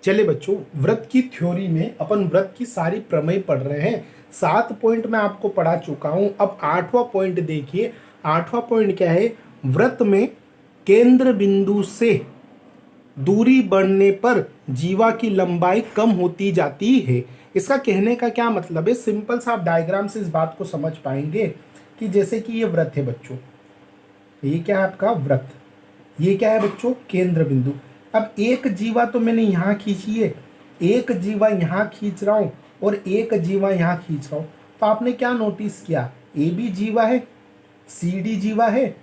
चले बच्चों, व्रत की थ्योरी में अपन व्रत की सारी प्रमेय पढ़ रहे हैं। 7 पॉइंट मैं आपको पढ़ा चुका हूं। अब 8वां पॉइंट देखिए। 8वां पॉइंट क्या है? व्रत में केंद्र बिंदु से दूरी बढ़ने पर जीवा की लंबाई कम होती जाती है। इसका कहने का क्या मतलब है? सिंपल सा आप डायग्राम से इस बात को समझ पाएंगे कि जैसे कि ये व्रत है बच्चों, ये क्या है आपका व्रत, ये क्या है बच्चों? केंद्र बिंदु। अब एक जीवा तो मैंने यहाँ खींची है, एक जीवा यहाँ खींच रहा हूँ और एक जीवा यहाँ खींच रहा हूँ। तो आपने क्या नोटिस किया? ए बी जीवा है, सी डी जीवा है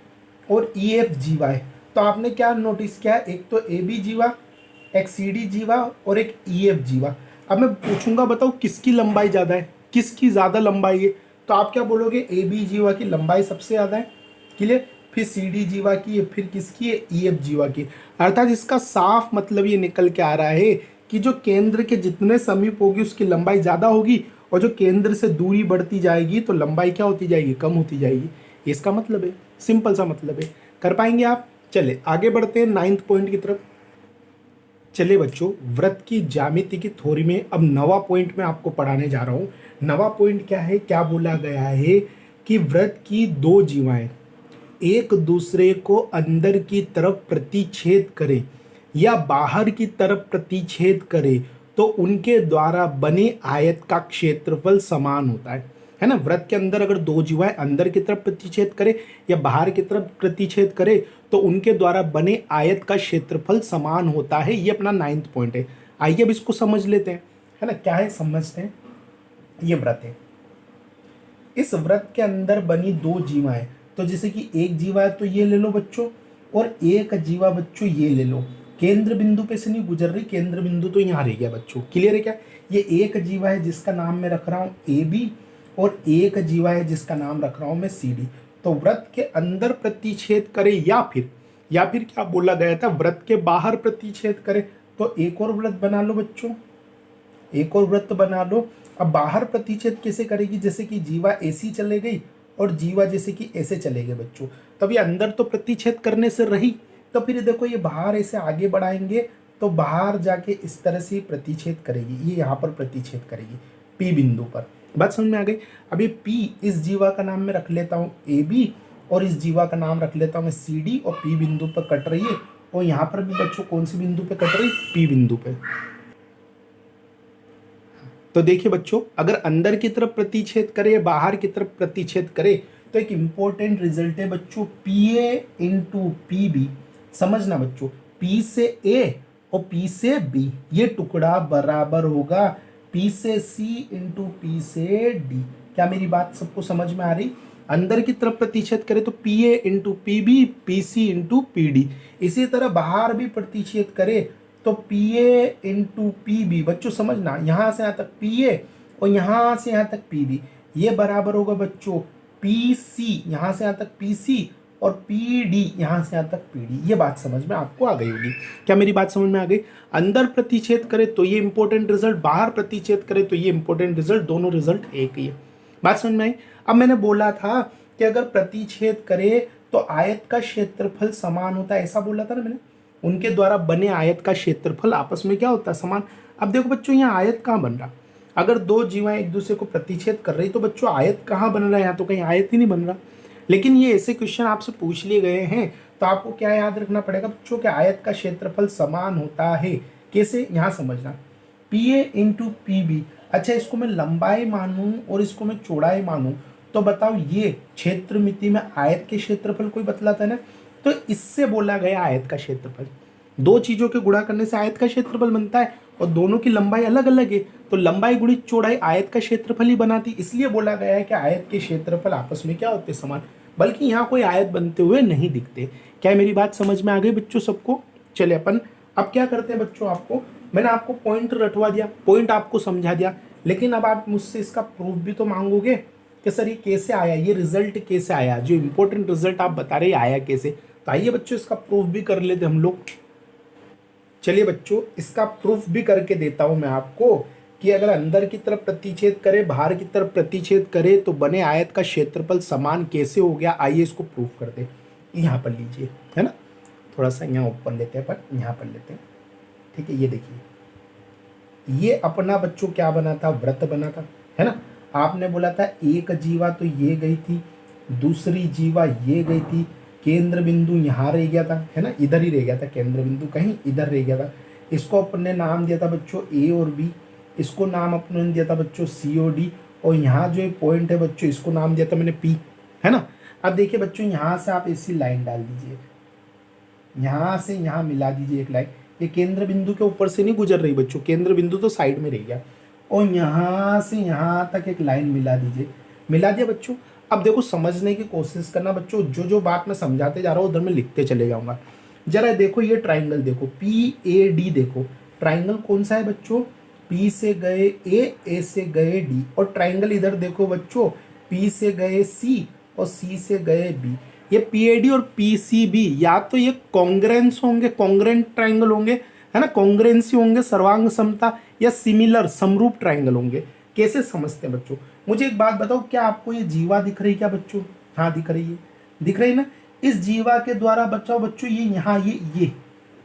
और ई एफ जीवा है। तो आपने क्या नोटिस किया? एक तो ए बी जीवा, एक सी डी जीवा और एक ई एफ जीवा। अब मैं पूछूंगा बताओ किसकी लंबाई ज़्यादा है, किसकी ज़्यादा लंबाई है? तो आप क्या बोलोगे? ए बी जीवा की लंबाई सबसे ज़्यादा है। क्लियर? फिर सी डी जीवा की है, फिर किसकी है? ई एफ जीवा की। अर्थात इसका साफ मतलब ये निकल के आ रहा है कि जो केंद्र के जितने समीप होगी उसकी लंबाई ज़्यादा होगी और जो केंद्र से दूरी बढ़ती जाएगी तो लंबाई क्या होती जाएगी? कम होती जाएगी। इसका मतलब है, सिंपल सा मतलब है। कर पाएंगे आप? चले आगे बढ़ते हैं 9th पॉइंट की तरफ। चले बच्चों, व्रत की ज्यामिति की थ्योरी में अब 9वां पॉइंट मैं आपको पढ़ाने जा रहा हूँ। 9वां पॉइंट क्या है? क्या बोला गया है कि व्रत की दो जीवाएं एक दूसरे को अंदर की तरफ प्रतिच्छेद करें या बाहर की तरफ प्रतिच्छेद करें तो उनके द्वारा बने आयत का क्षेत्रफल समान होता है ना। व्रत के अंदर अगर दो जीवाएं अंदर की तरफ प्रतिच्छेद करे या बाहर की तरफ प्रतिच्छेद करे तो उनके द्वारा बने आयत का क्षेत्रफल समान होता है। ये अपना 9th पॉइंट है। आइए अब इसको समझ लेते हैं, है ना। क्या है समझते हैं। ये व्रत है, इस व्रत के अंदर बनी दो जीवाएं, तो जैसे कि एक जीवा है तो ये ले लो बच्चों और एक जीवा बच्चों ये ले लो। केंद्र बिंदु पे से नहीं गुजर रही, केंद्र बिंदु तो यहाँ रह गया बच्चों। क्लियर है क्या? ये एक जीवा है जिसका नाम मैं रख रहा हूँ ए बी और एक जीवा है जिसका नाम रख रहा हूँ मैं सी डी। तो व्रत के अंदर प्रतिच्छेद करे या फिर क्या बोला गया था? व्रत के बाहर प्रतिच्छेद करे। तो एक और व्रत बना लो बच्चों, एक और वृत्त बना लो। अब बाहर प्रतिच्छेद कैसे करेगी? जैसे कि जीवा ऐसी चले गई और जीवा जैसे कि ऐसे चले गए बच्चों। तब ये अंदर तो प्रतिच्छेद करने से रही, तो फिर देखो ये बाहर ऐसे आगे बढ़ाएंगे तो बाहर जाके इस तरह से प्रतिच्छेद करेगी, ये यहाँ पर प्रतिच्छेद करेगी पी बिंदु पर। बात समझ में आ गई? अभी पी, इस जीवा का नाम मैं रख लेता हूँ ए बी और इस जीवा का नाम रख लेता हूँ मैं सी डी और पी बिंदु पर कट रही है। और यहाँ पर भी बच्चों कौन सी बिंदु पे कट रही? पी बिंदु पे। तो देखिए बच्चों, अगर अंदर की तरफ प्रतिच्छेद करे या बाहर की तरफ प्रतिच्छेद करे तो एक इंपॉर्टेंट रिजल्ट है बच्चों P A into P B. समझना बच्चों, पी से ए और पी से बी ये टुकड़ा बराबर होगा पी से सी इंटू पी से डी। क्या मेरी बात सबको समझ में आ रही? अंदर की तरफ प्रतिच्छेद करे तो P A into P B, P C into P D. इसी तरह बाहर भी प्रतिच्छेद करे तो P A into P B. बच्चों समझना, यहाँ से यहाँ तक पी ए और यहाँ से यहाँ तक पी बी, ये बराबर होगा बच्चों पी सी, यहाँ से यहाँ तक पी सी और पी डी, यहाँ से यहाँ तक पी डी। ये बात समझ में आपको आ गई होगी। क्या मेरी बात समझ में आ गई? अंदर प्रतिच्छेद करे तो ये इंपॉर्टेंट रिजल्ट, बाहर प्रतिच्छेद करे तो ये इंपॉर्टेंट रिजल्ट, दोनों रिजल्ट एक ही है। बात समझ में आई? अब मैंने बोला था कि अगर प्रतिच्छेद करे तो आयत का क्षेत्रफल समान होता है, ऐसा बोला था ना मैंने। उनके द्वारा बने आयत का क्षेत्रफल आपस में क्या होता है? समान। अब देखो बच्चों, यहाँ आयत कहाँ बन रहा? अगर दो जीवाएं एक दूसरे को प्रतिच्छेद कर रही तो बच्चों आयत कहाँ बन रहा है? यहाँ तो कहीं आयत ही नहीं बन रहा। लेकिन ये ऐसे क्वेश्चन आपसे पूछ लिए गए हैं तो आपको क्या याद रखना पड़ेगा बच्चों कि आयत का क्षेत्रफल समान होता है। कैसे? यहाँ समझना, P A into P B. अच्छा, इसको मैं लंबाई मानूं और इसको मैं चौड़ाई मानूं तो बताओ ये क्षेत्र मिति में आयत के क्षेत्रफल कोई बतलाता है ना। तो इससे बोला गया आयत का क्षेत्रफल। दो चीजों के गुणा करने से आयत का क्षेत्रफल बनता है और दोनों की लंबाई अलग अलग है, तो लंबाई गुणित चौड़ाई आयत का क्षेत्रफल ही बनाती। इसलिए बोला गया है कि आयत के क्षेत्रफल आपस में क्या होते? समान। बल्कि यहाँ कोई आयत बनते हुए नहीं दिखते। क्या मेरी बात समझ में आ गई बच्चों सबको? चले अपन अब क्या करते हैं बच्चों, आपको मैंने आपको पॉइंट रटवा दिया, पॉइंट आपको समझा दिया, लेकिन अब आप मुझसे इसका प्रूफ भी तो मांगोगे कि सर ये कैसे आया, ये रिजल्ट कैसे आया, जो इंपॉर्टेंट रिजल्ट आप बता रहे आया कैसे। तो आइए बच्चों इसका प्रूफ भी कर लेते हम लोग। चलिए बच्चों, इसका प्रूफ भी करके देता हूं मैं आपको कि अगर अंदर की तरफ प्रतिच्छेद करे बाहर की तरफ प्रतिच्छेद करे तो बने आयत का क्षेत्रफल समान कैसे हो गया। आइए इसको प्रूफ करते हैं। यहाँ पर लीजिए, है ना, थोड़ा सा यहाँ ऊपर लेते हैं, पर यहाँ पर लेते हैं। ठीक है, ये देखिए ये अपना बच्चों क्या बना था, व्रत बना था, है ना। आपने बोला था एक जीवा तो ये गई थी, दूसरी जीवा ये गई थी, केंद्र बिंदु यहाँ रह गया था, है ना, इधर ही रह गया था, केंद्र बिंदु कहीं इधर रह गया था। इसको अपने नाम दिया था बच्चों ए और बी, इसको नाम अपने दिया था बच्चों सी और डी, और यहाँ जो पॉइंट है बच्चों इसको नाम दिया था मैंने पी, है ना। अब देखिए बच्चों यहाँ से आप ऐसी लाइन डाल दीजिए, यहाँ से यहाँ मिला दीजिए एक लाइन। ये केंद्र बिंदु के ऊपर से नहीं गुजर रही बच्चों, केंद्र बिंदु तो साइड में रह गया, और यहाँ से यहाँ तक एक लाइन मिला दीजिए। मिला दिया बच्चों। अब देखो समझने की कोशिश करना बच्चों, जो जो बात मैं समझाते जा रहा हूँ उधर मैं लिखते चले जाऊंगा। जरा देखो ये ट्राइंगल देखो, पी ए डी, देखो ट्राइंगल कौन सा है बच्चों, पी से गए ए से गए डी, और ट्राइंगल इधर देखो बच्चों, पी से गए सी और सी से गए बी। ये पीएडी और पीसीबी या तो ये कॉन्ग्रेंस होंगे, कॉन्ग्रेंट ट्राइंगल होंगे, है ना, कॉन्ग्रेंसी होंगे, सर्वांग समता, या सिमिलर समरूप ट्राइंगल होंगे। कैसे समझते हैं बच्चों, मुझे एक बात बताओ, क्या आपको ये जीवा दिख रही है क्या बच्चों, हाँ दिख रही है, दिख रही है ना। इस जीवा के द्वारा बच्चों ये यहाँ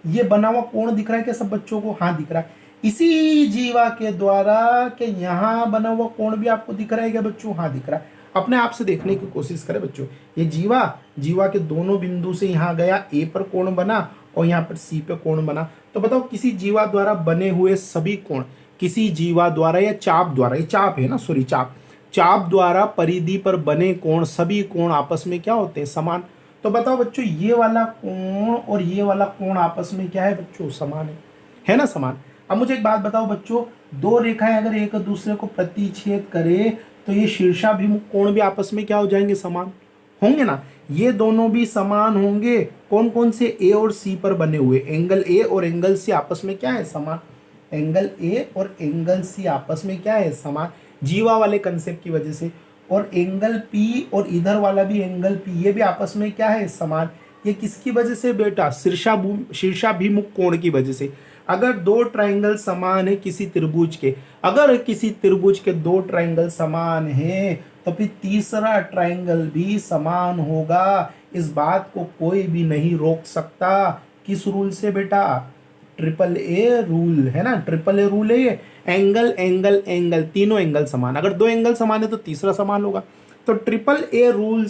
ये बना हुआ कोण दिख रहा है क्या सब बच्चों को, हाँ दिख रहा है। इसी जीवा के द्वारा के यहाँ बना हुआ कोण भी आपको दिख रहा है क्या बच्चों, हाँ दिख रहा है। अपने आप से देखने की कोशिश करें बच्चों, ये जीवा के दोनों बिंदु से यहाँ गया, ए पर कोण बना और यहाँ पर सी पे कोण बना। तो बताओ किसी जीवा द्वारा बने हुए सभी कोण, किसी जीवा द्वारा या चाप द्वारा, ये चाप है ना, सॉरी चाप द्वारा परिधि पर बने कोण, सभी कोण आपस में क्या होते हैं, समान। तो बताओ बच्चों ये वाला कोण और ये वाला कोण आपस में क्या है बच्चों, समान है ना, समान। अब मुझे एक बात बताओ बच्चों, दो रेखाएं अगर एक दूसरे को प्रतिच्छेद करे तो ये शीर्षाभिमुख कोण भी आपस में क्या हो जाएंगे, समान होंगे ना। ये दोनों भी समान होंगे, कौन कौन से, ए और सी पर बने हुए, एंगल ए और एंगल सी आपस में क्या है, समान। एंगल ए और एंगल सी आपस में क्या है, समान, जीवा वाले कंसेप्ट की वजह से। और एंगल पी और इधर वाला भी एंगल पी, ये भी आपस में क्या है, समान। ये किसकी वजह से बेटा, शीर्षाभिमुख कोण की वजह से। अगर दो ट्राइंगल समान है किसी त्रिभुज के, अगर किसी त्रिभुज के दो ट्राइंगल समान है तो फिर तीसरा ट्राइंगल भी समान होगा। इस बात को कोई भी नहीं रोक सकता। किस रूल से बेटा, ट्रिपल ए रूल, है ना, ट्रिपल ए रूल है ये। एंगल एंगल एंगल, तीनों एंगल समान, अगर दो एंगल समान है तो तीसरा समान होगा। तो ट्रिपल ए रूल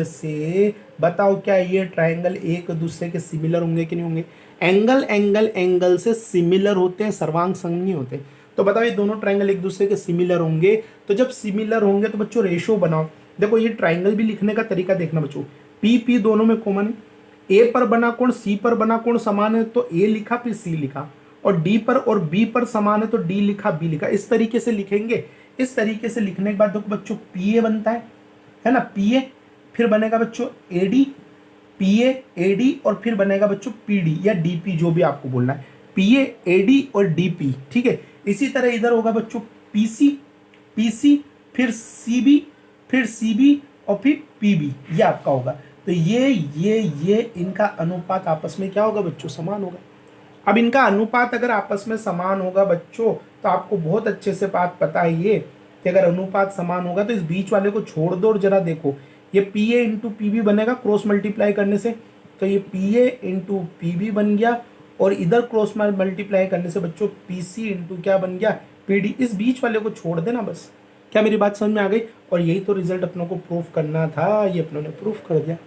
से बताओ क्या ये ट्राइंगल एक दूसरे के सिमिलर होंगे कि नहीं होंगे। एंगल एंगल एंगल से सिमिलर होते हैं, सर्वांग समकोणीय होते हैं। तो बताओ ये दोनों ट्राइंगल एक दूसरे के सिमिलर होंगे, तो जब सिमिलर होंगे तो बच्चों रेशो बनाओ। देखो ये ट्राइंगल भी लिखने का तरीका देखना बच्चों, पी दोनों में कॉमन है। ए पर बना कोण सी पर बना कोण समान है तो ए लिखा फिर सी लिखा, और डी पर और बी पर समान है तो डी लिखा बी लिखा। इस तरीके से लिखेंगे। इस तरीके से लिखने के बाद देखो बच्चों पी ए बनता है ना, पी ए, फिर बनेगा बच्चों A D, P A D, और फिर बनेगा बच्चों पी डी या डी पी, जो भी आपको बोलना है, पी ए डी और डी पी, ठीक है। इसी तरह इधर होगा बच्चों पी सी, फिर सी बी, फिर सी बी और फिर पी बी, ये आपका होगा। तो ये इनका अनुपात आपस में क्या होगा बच्चों, समान होगा। अब इनका अनुपात अगर आपस में समान होगा बच्चों, तो आपको बहुत अच्छे से बात पता है ये कि अगर अनुपात समान होगा तो इस बीच वाले को छोड़ दो और जरा देखो, ये P A into P B बनेगा क्रॉस मल्टीप्लाई करने से, तो ये P A into P B बन गया, और इधर क्रॉस मल्टीप्लाई करने से बच्चों पी सी इंटू क्या बन गया, पी डी। इस बीच वाले को छोड़ देना बस। क्या मेरी बात समझ में आ गई। और यही तो रिजल्ट अपनों को प्रूफ करना था, ये अपनों ने प्रूफ कर दिया।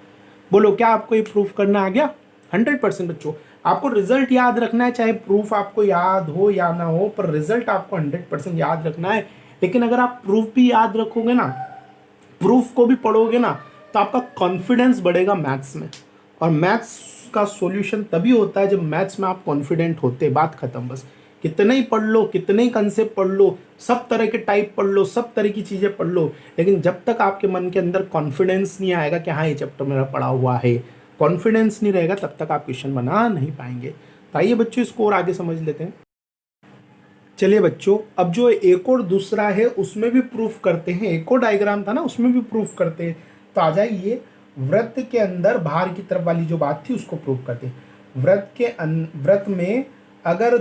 बोलो क्या आपको ये प्रूफ करना आ गया। 100% बच्चों आपको रिजल्ट याद रखना है, चाहे प्रूफ आपको याद हो या ना हो, पर रिजल्ट आपको 100% याद रखना है। लेकिन अगर आप प्रूफ भी याद रखोगे ना, प्रूफ को भी पढ़ोगे ना, तो आपका कॉन्फिडेंस बढ़ेगा मैथ्स में। और मैथ्स का सॉल्यूशन तभी होता है जब मैथ्स में आप कॉन्फिडेंट होते, बात खत्म बस। कितने ही पढ़ लो, कितने ही कंसेप्ट पढ़ लो, सब तरह के टाइप पढ़ लो, सब तरह की चीज़ें पढ़ लो, लेकिन जब तक आपके मन के अंदर कॉन्फिडेंस नहीं आएगा कि हाँ ये चैप्टर मेरा पढ़ा हुआ है, कॉन्फिडेंस नहीं रहेगा, तब तक आप क्वेश्चन बना नहीं पाएंगे। तो आइए बच्चों इसको और आगे समझ लेते हैं। चलिए बच्चों, अब जो एक और दूसरा है उसमें भी प्रूफ करते हैं। एक और डायग्राम था ना, उसमें भी प्रूफ करते हैं। तो आ जाइए, वृत्त के अंदर बाहर की तरफ वाली जो बात थी उसको प्रूफ करते हैं। वृत्त में अगर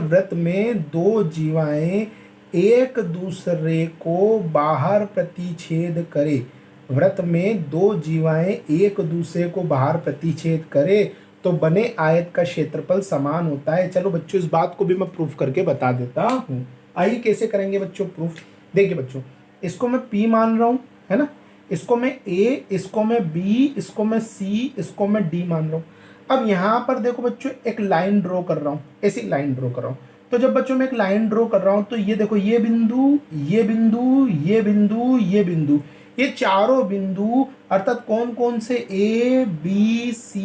वृत्त में दो जीवाएं एक दूसरे को बाहर प्रतिच्छेद करे, वृत्त में दो जीवाएं एक दूसरे को बाहर प्रतिच्छेद करे, तो बने आयत का क्षेत्रफल समान होता है। चलो बच्चों इस बात को भी मैं प्रूफ करके बता देता हूँ। आइए कैसे करेंगे बच्चों प्रूफ। देखिए बच्चों, इसको मैं P मान रहा हूँ, है ना, इसको मैं A, इसको मैं B, इसको मैं C, इसको मैं D मान रहा हूँ। अब यहाँ पर देखो बच्चों एक लाइन ड्रॉ कर रहा हूँ, ऐसी लाइन ड्रॉ कर रहा हूँ। तो जब बच्चों मैं एक लाइन ड्रॉ कर रहा हूँ तो ये देखो, ये बिंदु, ये बिंदु, ये बिंदु, ये बिंदु, ये चारों बिंदु अर्थात कौन कौन से, A B C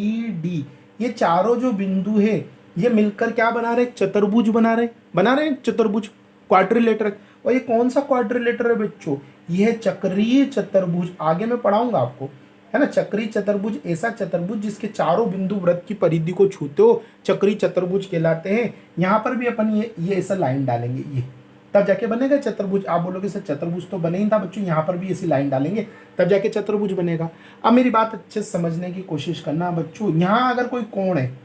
D, ये चारों जो बिंदु है ये मिलकर क्या बना रहे, चतुर्भुज बना रहे चतुर्भुज, क्वाड्रिलेटरल। और ये कौन सा क्वाड्रिलेटर है बच्चों, ये है चक्रीय चतुर्भुज। आगे मैं पढ़ाऊंगा आपको, है ना। चक्रीय चतुर्भुज ऐसा चतुर्भुज जिसके चारों बिंदु वृत्त की परिधि को छूते हो चक्रीय चतुर्भुज कहलाते हैं। यहाँ पर भी अपन ये ऐसा लाइन डालेंगे, ये तब जाके बनेगा चतुर्भुज। आप बोलोगे सर चतुर्भुज तो बने ही था बच्चों, यहाँ पर भी ऐसी लाइन डालेंगे तब जाके चतुर्भुज बनेगा। अब मेरी बात अच्छे से समझने की कोशिश करना बच्चों। यहाँ अगर कोई कोण है,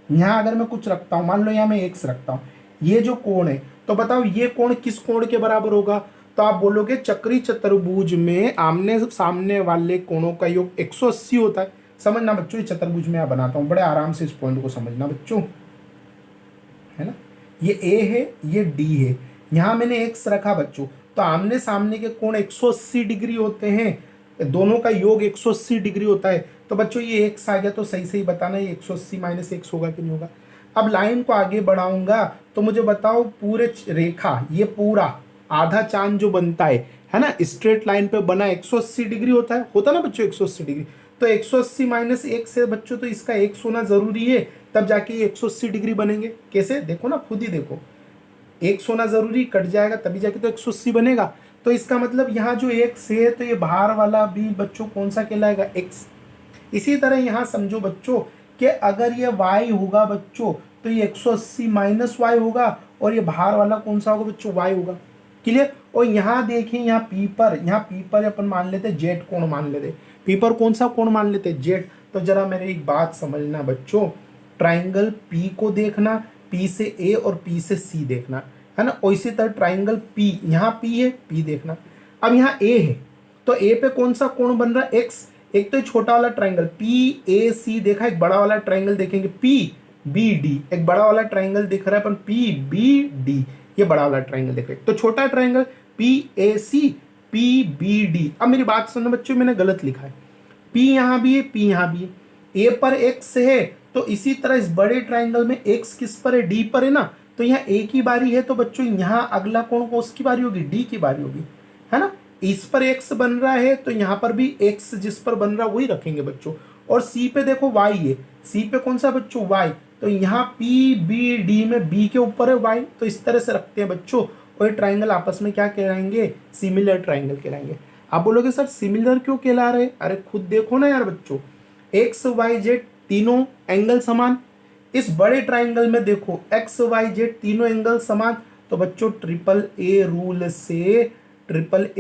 यहाँ अगर मैं कुछ रखता हूँ, मान लो यहाँ मैं x रखता हूँ, ये जो कोण है, तो बताओ ये कोण किस कोण के बराबर होगा। तो आप बोलोगे चक्रीय चतुर्भुज में आमने सामने वाले कोणों का योग 180 होता है। समझना बच्चों, ये चतुर्भुज में बनाता हूँ, बड़े आराम से इस पॉइंट को समझना बच्चों, है ना। ये A है, ये D है, यहाँ मैंने x रखा बच्चों, तो आमने सामने के कोण 180 डिग्री होते हैं, दोनों का योग 180 डिग्री होता है। तो बच्चों ये x आ गया, तो सही सही बताना ये 180 माइनस x होगा कि नहीं होगा। अब लाइन को आगे बढ़ाऊंगा तो मुझे बताओ पूरे रेखा, ये पूरा आधा चांद जो बनता है ना, स्ट्रेट लाइन पे बना 180 डिग्री होता ना बच्चों 180 डिग्री। तो 180 माइनस 1 से बच्चों तो इसका 1 होना जरूरी है, तब जाके ये 180 डिग्री बनेंगे। कैसे, देखो ना, खुद ही देखो, 1 होना जरूरी, कट जाएगा तभी जाके तो 180 बनेगा। तो इसका मतलब यहाँ जो x है तो ये बाहर वाला भी बच्चों कौन सा कहलाएगा, x। इसी तरह यहाँ समझो बच्चों कि अगर ये y होगा बच्चों तो ये 180 माइनस y होगा, और ये बाहर वाला कौन सा होगा बच्चों, y होगा। क्लियर। और यहाँ देखिए, यहाँ P पर अपन मान लेते जेड कोण मान लेते, P पर कौन सा कोण मान लेते, जेड। तो जरा मेरे एक बात समझना बच्चों, ट्राइंगल P को देखना, P से A और P से C देखना, है ना। और इसी तरह ट्राइंगल P, यहाँ P है, P देखना। अब यहाँ A है, तो A पे कौन सा कोण बन रहा है, X। एक तो छोटा वाला ट्राइंगल PAC देखा, एक बड़ा वाला ट्राइंगल देखेंगे PBD, एक बड़ा वाला ट्राइंगल दिख रहा है अपन PBD, ये बड़ा वाला ट्राइंगल देख रहे हैं। तो छोटा ट्राइंगल PAC PBD। अब मेरी बात सुनना बच्चों, मैंने गलत लिखा है, P यहाँ भी है, P यहाँ भी है, A पर X है, तो इसी तरह इस बड़े ट्राइंगल में X किस पर है, D पर है ना। तो यहाँ A की बारी है, तो बच्चों यहाँ अगला कोण को उसकी बारी होगी, D की बारी होगी, है ना। इस पर X बन रहा है तो यहाँ पर भी X जिस पर बन रहा है वही रखेंगे बच्चों। और C पे देखो Y है, C पे कौन सा बच्चों, Y, तो यहाँ PBD में B के ऊपर है Y, तो इस तरह से रखते हैं बच्चों। और ये ट्राइंगल आपस में क्या कहलाएंगे, सिमिलर ट्राइंगल कहलाएंगे। आप बोलोगे सर सिमिलर क्यों कहला रहे, अरे खुद देखो ना यार बच्चों, XYZ तीनों एंगल समान। इस बड़े ट्राइंगल में देखो XYZ तीनों एंगल समान, तो बच्चों ट्रिपल ए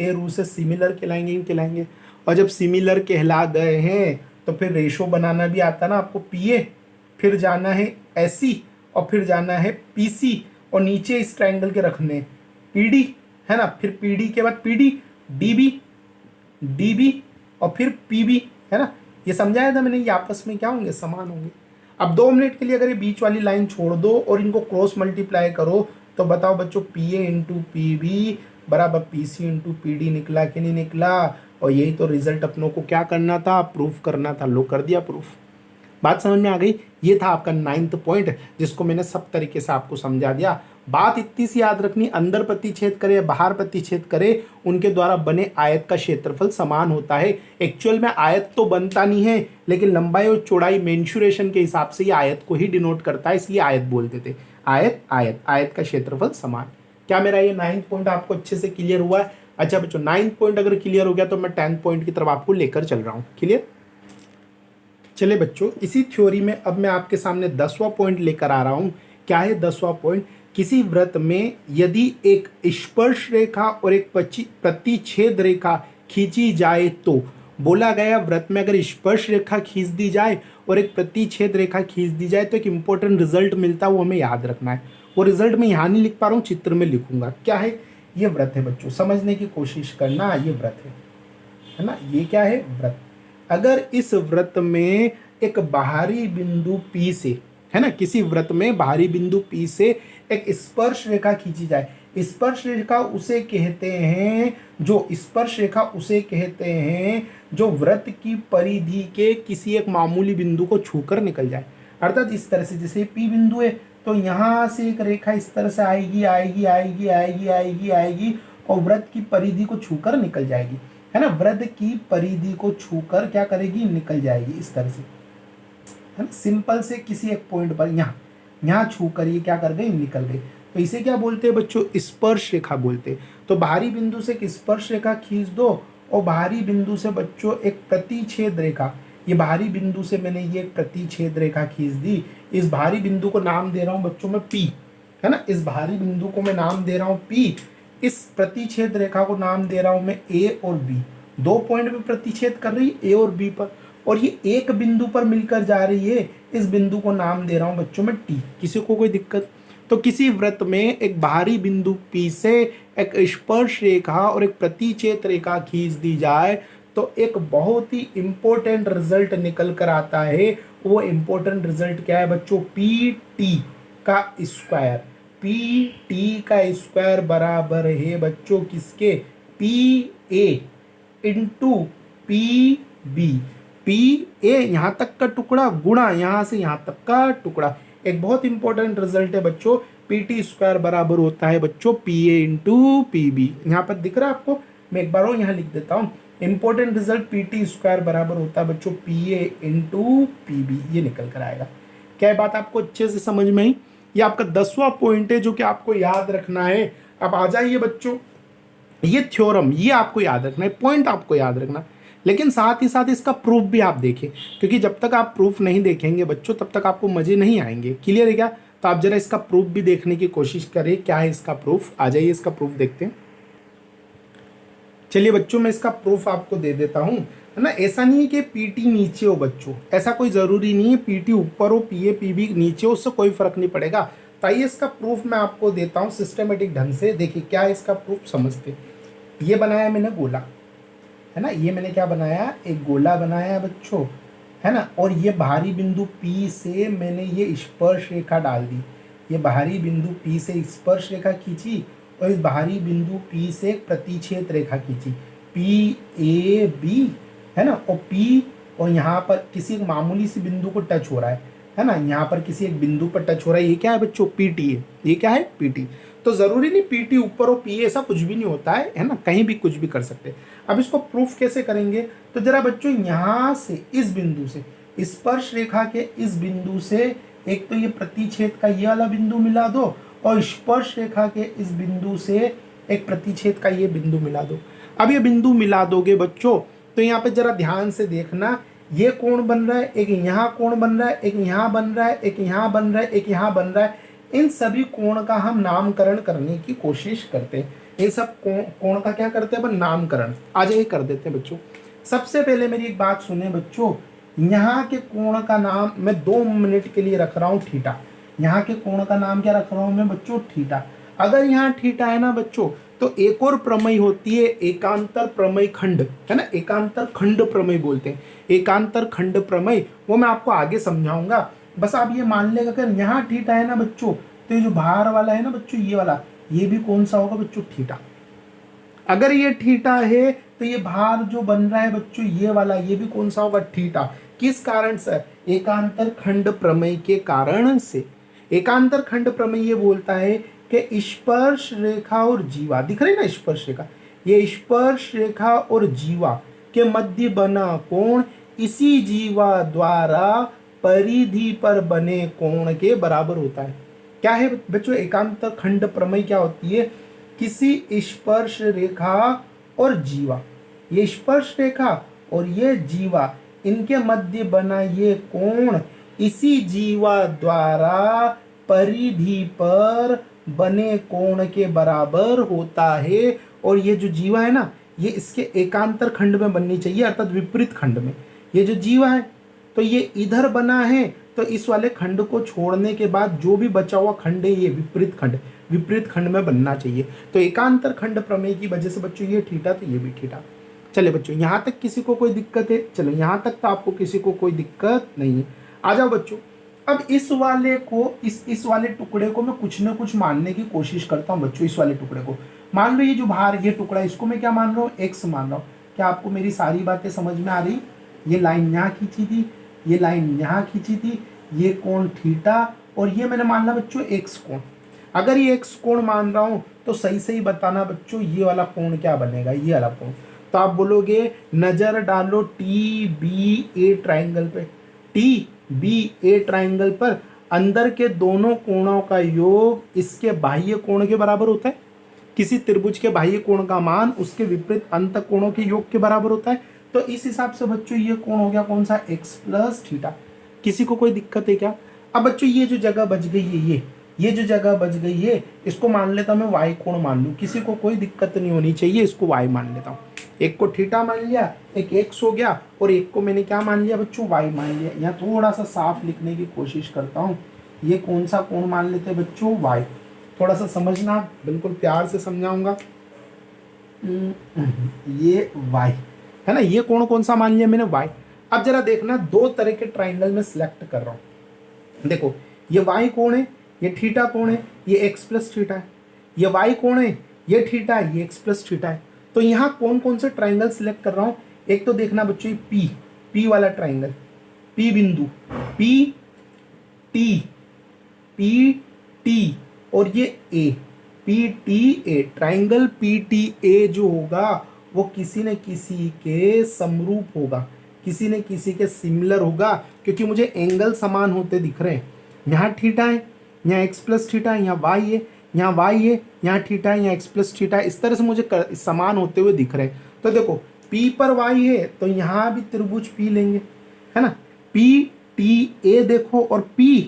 रूल से सिमिलर कहलाएंगे। और जब सिमिलर कहला गए हैं तो फिर रेशो बनाना भी आता ना आपको, PA, फिर जाना है SC, और फिर जाना है PC, और नीचे इस ट्राइंगल के रखने PD, है ना। फिर PD के बाद PD, DB और फिर PB, है ना। ये समझाया था मैंने, ये आपस में क्या होंगे, समान होंगे। अब 2 मिनट के लिए अगर ये बीच वाली लाइन छोड़ दो और इनको क्रॉस मल्टीप्लाई करो, तो बताओ बच्चों PA इंटू PB बराबर PC इंटू PD निकला कि नहीं निकला। और यही तो रिजल्ट अपनों को क्या करना था, प्रूफ करना था। लो कर दिया प्रूफ। बात समझ में आ गई। ये था आपका 9th पॉइंट, जिसको मैंने सब तरीके से आपको समझा दिया। बात इतनी सी याद रखनी, अंदर प्रतिच्छेद करे या बाहर प्रतिच्छेद करे, उनके द्वारा बने आयत का क्षेत्रफल समान होता है। एक्चुअल में आयत तो बनता नहीं है, लेकिन लंबाई और चौड़ाई मेंशुरेशन के हिसाब से ये आयत को ही डिनोट करता है, इसलिए आयत बोलते थे। आयत का क्षेत्रफल समान। क्या मेरा ये 9th पॉइंट आपको अच्छे से क्लियर हुआ है? अच्छा बच्चों, 9th पॉइंट अगर क्लियर हो गया तो मैं 10th पॉइंट की तरफ आपको लेकर चल रहा हूँ। क्लियर। चले बच्चों, इसी थ्योरी में अब मैं आपके सामने 10वां पॉइंट लेकर आ रहा हूँ। क्या है 10वां पॉइंट? किसी वृत्त में यदि एक स्पर्श रेखा और एक प्रतिच्छेद रेखा खींची जाए, तो बोला गया वृत्त में अगर स्पर्श रेखा खींच दी जाए और एक प्रतिच्छेद रेखा खींच दी जाए तो एक इंपॉर्टेंट रिजल्ट मिलता है, वो हमें याद रखना है। वो रिजल्ट मैं यहाँ नहीं लिख पा रहा हूँ, चित्र में लिखूंगा। क्या है? ये व्रत है बच्चों, समझने की कोशिश करना। ये व्रत है ना। ये क्या है? व्रत। अगर इस व्रत में एक बाहरी बिंदु P से, है ना, किसी वृत्त में बाहरी बिंदु P से एक स्पर्श रेखा खींची जाए। स्पर्श रेखा उसे कहते हैं जो वृत्त की परिधि के किसी एक मामूली बिंदु को छूकर निकल जाए। अर्थात इस तरह से, जैसे P बिंदु है तो यहाँ से एक रेखा इस तरह से आएगी आएगी आएगी आएगी आएगी आएगी और वृत्त की परिधि को छूकर निकल जाएगी, है ना। वृत्त की परिधि को छूकर क्या करेगी, निकल जाएगी इस तरह से, है ना। सिंपल से किसी एक पॉइंट पर यहाँ छू कर ये क्या कर गई, निकल गई। तो इसे क्या बोलते हैं बच्चों, स्पर्श रेखा बोलते हैं। तो बाहरी बिंदु से एक स्पर्श रेखा खींच दो और बाहरी बिंदु से बच्चों एक प्रतिच्छेद रेखा, ये बाहरी बिंदु से मैंने ये एक प्रतिच्छेद रेखा खींच दी। इस बाहरी बिंदु को नाम दे रहा हूँ बच्चों मैं P, है ना। इस बाहरी बिंदु को मैं नाम दे रहा हूँ P। इस प्रतिच्छेद रेखा को नाम दे रहा हूँ मैं A और B। 2 पॉइंट में प्रतिच्छेद कर रही है A और B पर, और ये एक बिंदु पर मिलकर जा रही है। इस बिंदु को नाम दे रहा हूँ बच्चों मैं T। किसी को कोई दिक्कत? तो किसी वृत्त में एक बाहरी बिंदु P से एक स्पर्श रेखा और एक प्रतिच्छेद रेखा खींच दी जाए तो एक बहुत ही इंपॉर्टेंट रिजल्ट निकल कर आता है। वो इंपॉर्टेंट रिजल्ट क्या है बच्चों, PT का स्क्वायर। PT का स्क्वायर बराबर है बच्चों किसके, PA इंटू PB। PA यहाँ तक का टुकड़ा गुणा यहाँ से यहाँ तक का टुकड़ा। एक बहुत इंपॉर्टेंट रिजल्ट है बच्चों, PT स्क्वायर बराबर होता है बच्चों PA इंटू PB। यहाँ पर दिख रहा है आपको, मैं एक बार और यहाँ लिख देता हूँ। इंपॉर्टेंट रिजल्ट PT स्क्वायर बराबर होता है बच्चों PA इंटू PB। ये निकल कर आएगा। क्या है बात आपको अच्छे से समझ में आई? ये आपका 10वां पॉइंट है जो कि आपको याद रखना है। अब आ जाइए बच्चों, ये थ्योरम ये आपको याद रखना है, पॉइंट आपको याद रखना, लेकिन साथ ही साथ इसका प्रूफ भी आप देखें, क्योंकि जब तक आप प्रूफ नहीं देखेंगे बच्चों तब तक आपको मजे नहीं आएंगे। क्लियर है क्या? तो आप जरा इसका प्रूफ भी देखने की कोशिश करें। क्या है इसका प्रूफ? आ जाइए इसका प्रूफ देखते हैं। चलिए बच्चों मैं इसका प्रूफ आपको दे देता हूँ, है ना। ऐसा नहीं है कि PT नीचे हो बच्चों, ऐसा कोई ज़रूरी नहीं है। PT ऊपर हो, PA PB नीचे हो, उससे कोई फर्क नहीं पड़ेगा। तो आइए इसका प्रूफ मैं आपको देता हूँ सिस्टमेटिक ढंग से। देखिए क्या है इसका प्रूफ, समझते। ये बनाया मैंने गोला, है ना। ये मैंने क्या बनाया, एक गोला बनाया बच्चों, है ना। और ये बाहरी बिंदु P से मैंने ये स्पर्श रेखा डाल दी। ये बाहरी बिंदु P से स्पर्श रेखा खींची और इस बाहरी बिंदु P से एक प्रतिच्छेद रेखा खींची PAB, है ना। और P और यहाँ पर किसी एक मामूली सी बिंदु को टच हो रहा है ना। यहाँ पर किसी एक बिंदु पर टच हो रहा है। ये क्या है बच्चों, PT है। ये क्या है, PT। तो जरूरी नहीं PT ऊपर हो, PA ऐसा कुछ भी नहीं होता है ना। कहीं भी कुछ भी कर सकते हैं। अब इसको प्रूफ कैसे करेंगे, तो जरा बच्चों यहाँ से इस बिंदु से स्पर्श रेखा के इस बिंदु से एक तो ये प्रतिच्छेद का ये वाला बिंदु मिला दो और स्पर्श रेखा के इस बिंदु से एक प्रतिच्छेद का ये बिंदु मिला दो। अब ये बिंदु मिला दोगे बच्चों तो यहाँ पे जरा ध्यान से देखना, ये कोण बन रहा है, एक यहाँ कोण बन रहा है, एक यहाँ बन रहा है, एक यहाँ बन रहा है, एक यहाँ बन रहा है। इन सभी कोण का हम नामकरण करने की कोशिश करते हैं। इन सब कोण का क्या करते हैं, नामकरण। आज ये कर देते हैं बच्चों। सबसे पहले मेरी एक बात सुने बच्चों, यहाँ के कोण का नाम मैं 2 मिनट के लिए रख रहा हूँ थीटा। यहाँ के कोण का नाम क्या रख रहा हूँ मैं बच्चों, थीटा। अगर यहाँ थीटा है ना बच्चों तो एक और प्रमेय होती है एकांतर प्रमेय खंड, है ना। एकांतर खंड प्रमेय बोलते हैं, एकांतर खंड प्रमेय। वो मैं आपको आगे समझाऊंगा। बस आप ये मान लेगा अगर यहाँ थीटा है ना बच्चों तो ये जो बाहर वाला है ना बच्चों, ये वाला, ये भी कौन सा होगा बच्चों, थीटा। अगर ये थीटा है तो ये बाहर जो बन रहा है बच्चों ये वाला, ये भी कौन सा होगा, थीटा। किस कारण से, एकांतर खंड प्रमेय के कारण से। एकांतर खंड प्रमेय ये बोलता है कि स्पर्श रेखा और जीवा, दिख रही ना स्पर्श रेखा, ये स्पर्श रेखा और जीवा के मध्य बना कोण इसी जीवा द्वारा परिधि पर बने कोण के बराबर होता है। क्या है बच्चों, एकांतर खंड प्रमेय क्या होती है, किसी स्पर्श रेखा और जीवा, ये स्पर्श रेखा और ये जीवा, इनके मध्य बना ये कोण इसी जीवा द्वारा परिधि पर बने कोण के बराबर होता है। और ये जो जीवा है ना, ये इसके एकांतर खंड में बननी चाहिए, अर्थात विपरीत खंड में। ये जो जीवा है तो ये इधर बना है, तो इस वाले खंड को छोड़ने के बाद जो भी बचा हुआ खंड है ये विपरीत खंड में बनना चाहिए। तो एकांतर खंड प्रमेय की वजह से बच्चों ये थीटा, तो ये भी थीटा। चले बच्चों, यहाँ तक किसी को कोई दिक्कत है? चलो यहाँ तक तो आपको किसी को कोई दिक्कत नहीं है। आ जाओ बच्चों, अब इस वाले को इस वाले टुकड़े को मैं कुछ ना कुछ मानने की कोशिश करता हूँ बच्चों। इस वाले टुकड़े को मान लो, ये जो बाहर ये टुकड़ा है इसको मैं क्या मान रहा हूँ? एक्स मान रहा हूँ। क्या आपको मेरी सारी बातें समझ में आ रही? ये लाइन यहाँ खींची थी, ये लाइन यहाँ खींची थी, ये कोण थीटा, और ये मैंने मान लिया बच्चों एक्स कोण। अगर ये एक्स कोण मान रहा हूँ तो सही सही बताना बच्चों, ये वाला कोण क्या बनेगा? ये वाला कोण। तो आप बोलोगे नजर डालो टी बी ए ट्राइंगल पे, टी बी ए ट्राइंगल पर अंदर के दोनों कोणों का योग इसके बाह्य कोण के बराबर होता है। किसी त्रिभुज के बाह्य कोण का मान उसके विपरीत अंत कोणों के योग के बराबर होता है। तो इस हिसाब से बच्चों ये कोण हो गया कौन सा? X plus theta. किसी को कोई दिक्कत है क्या? अब बच्चों ये जो जगह बच गई है, ये जो जगह बच गई है, इसको मान लेता मैं वाई कोण मान लूँ। किसी को कोई दिक्कत नहीं होनी चाहिए, इसको वाई मान लेता हूँ। एक को थीटा मान लिया, एक एक्स हो गया, और एक को मैंने क्या मान लिया बच्चों? वाई मान लिया। यहाँ थोड़ा सा साफ लिखने की कोशिश करता हूँ। ये कौन सा कोण मान लेते हैं बच्चों? वाई। थोड़ा सा समझना, बिल्कुल प्यार से समझाऊंगा। ये वाई है ना, ये कोण कौन सा मान लिया मैंने? वाई। अब जरा देखना, दो तरह के ट्राइंगल में सिलेक्ट कर रहा हूँ। देखो ये वाई कोण है, ये थीटा कोण है, ये एक्स प्लस थीटा है। ये वाई कोण है, ये थीटा है, ये एक्स प्लस थीटा है। तो यहाँ कौन कौन से ट्राइंगल सिलेक्ट कर रहा हूँ? एक तो देखना बच्चों ये पी वाला ट्राइंगल, पी बिंदु, पी टी और ये A, P T A. Triangle P T A जो होगा वो किसी न किसी के समरूप होगा, किसी न किसी के सिमिलर होगा, क्योंकि मुझे एंगल समान होते दिख रहे हैं। यहाँ थीटा है, यहाँ एक्स प्लस थीटा है, यहाँ वाई है, यहाँ वाई है, यहाँ थीटा है, यहाँ एक्स प्लस थीटा है। इस तरह से मुझे समान होते हुए दिख रहे हैं। तो देखो P पर वाई है तो यहाँ भी त्रिभुज P लेंगे, है ना। पी टी ए देखो और पी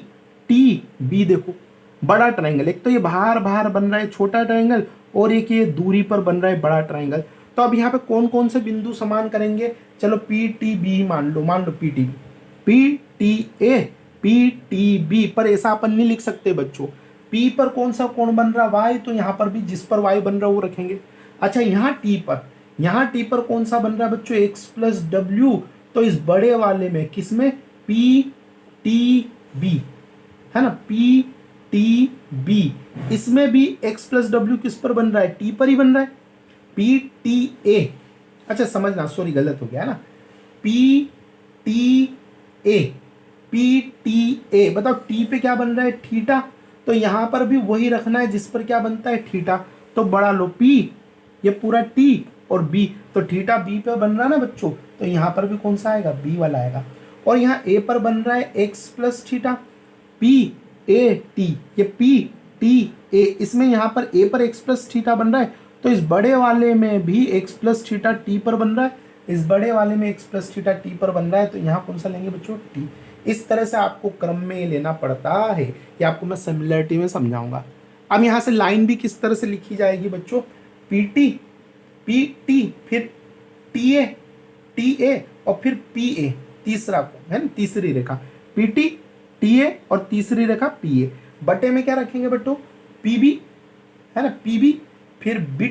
टी बी देखो, बड़ा ट्राइंगल। एक तो ये बाहर बाहर बन रहा है छोटा ट्राइंगल, और एक ये दूरी पर बन रहा है बड़ा ट्राइंगल। तो अब यहाँ पे कौन कौन से बिंदु समान करेंगे? चलो पी टी बी मान लो P T A P T B. पर ऐसा अपन नहीं लिख सकते बच्चों। P पर कौन सा कोण बन रहा? Y, तो यहाँ पर भी जिस पर Y बन रहा है वो रखेंगे। अच्छा यहाँ T पर कौन सा बन रहा है बच्चों? x plus W. तो इस बड़े वाले में किसमें? P T B, है ना, P T B। इसमें भी x प्लस डब्ल्यू किस पर बन रहा है? T पर ही बन रहा है, P T A। अच्छा समझना, सॉरी गलत हो गया है ना, P T A। बताओ T पे क्या बन रहा है? थीटा। तो यहाँ पर भी वही रखना है जिस पर क्या बनता है? थीटा। तो बड़ा लो P, ये पूरा T और B, तो थीटा B पे बन रहा है ना बच्चों, तो यहाँ पर भी कौन सा आएगा? B वाला आएगा। और यहाँ A पर बन रहा है x plus theta, P A T, ये P T A। इसमें यहाँ पर A पर x प्लस थीटा बन रहा है, तो इस बड़े वाले में भी x प्लस थीटा T पर बन रहा है, इस बड़े वाले में x प्लस थीटा T पर बन रहा है। तो यहाँ कौन सा लेंगे बच्चों? T। इस तरह से आपको क्रम में लेना पड़ता है, ये आपको मैं सिमिलरिटी में समझाऊंगा। अब यहाँ से लाइन भी किस तरह से लिखी जाएगी बच्चों? पी टी फिर टी ए और फिर पी ए, तीसरा को है ना, तीसरी रेखा टी ए और तीसरी रेखा पी ए। बटे में क्या रखेंगे बच्चों? पी बी, है ना, पी बी, फिर बी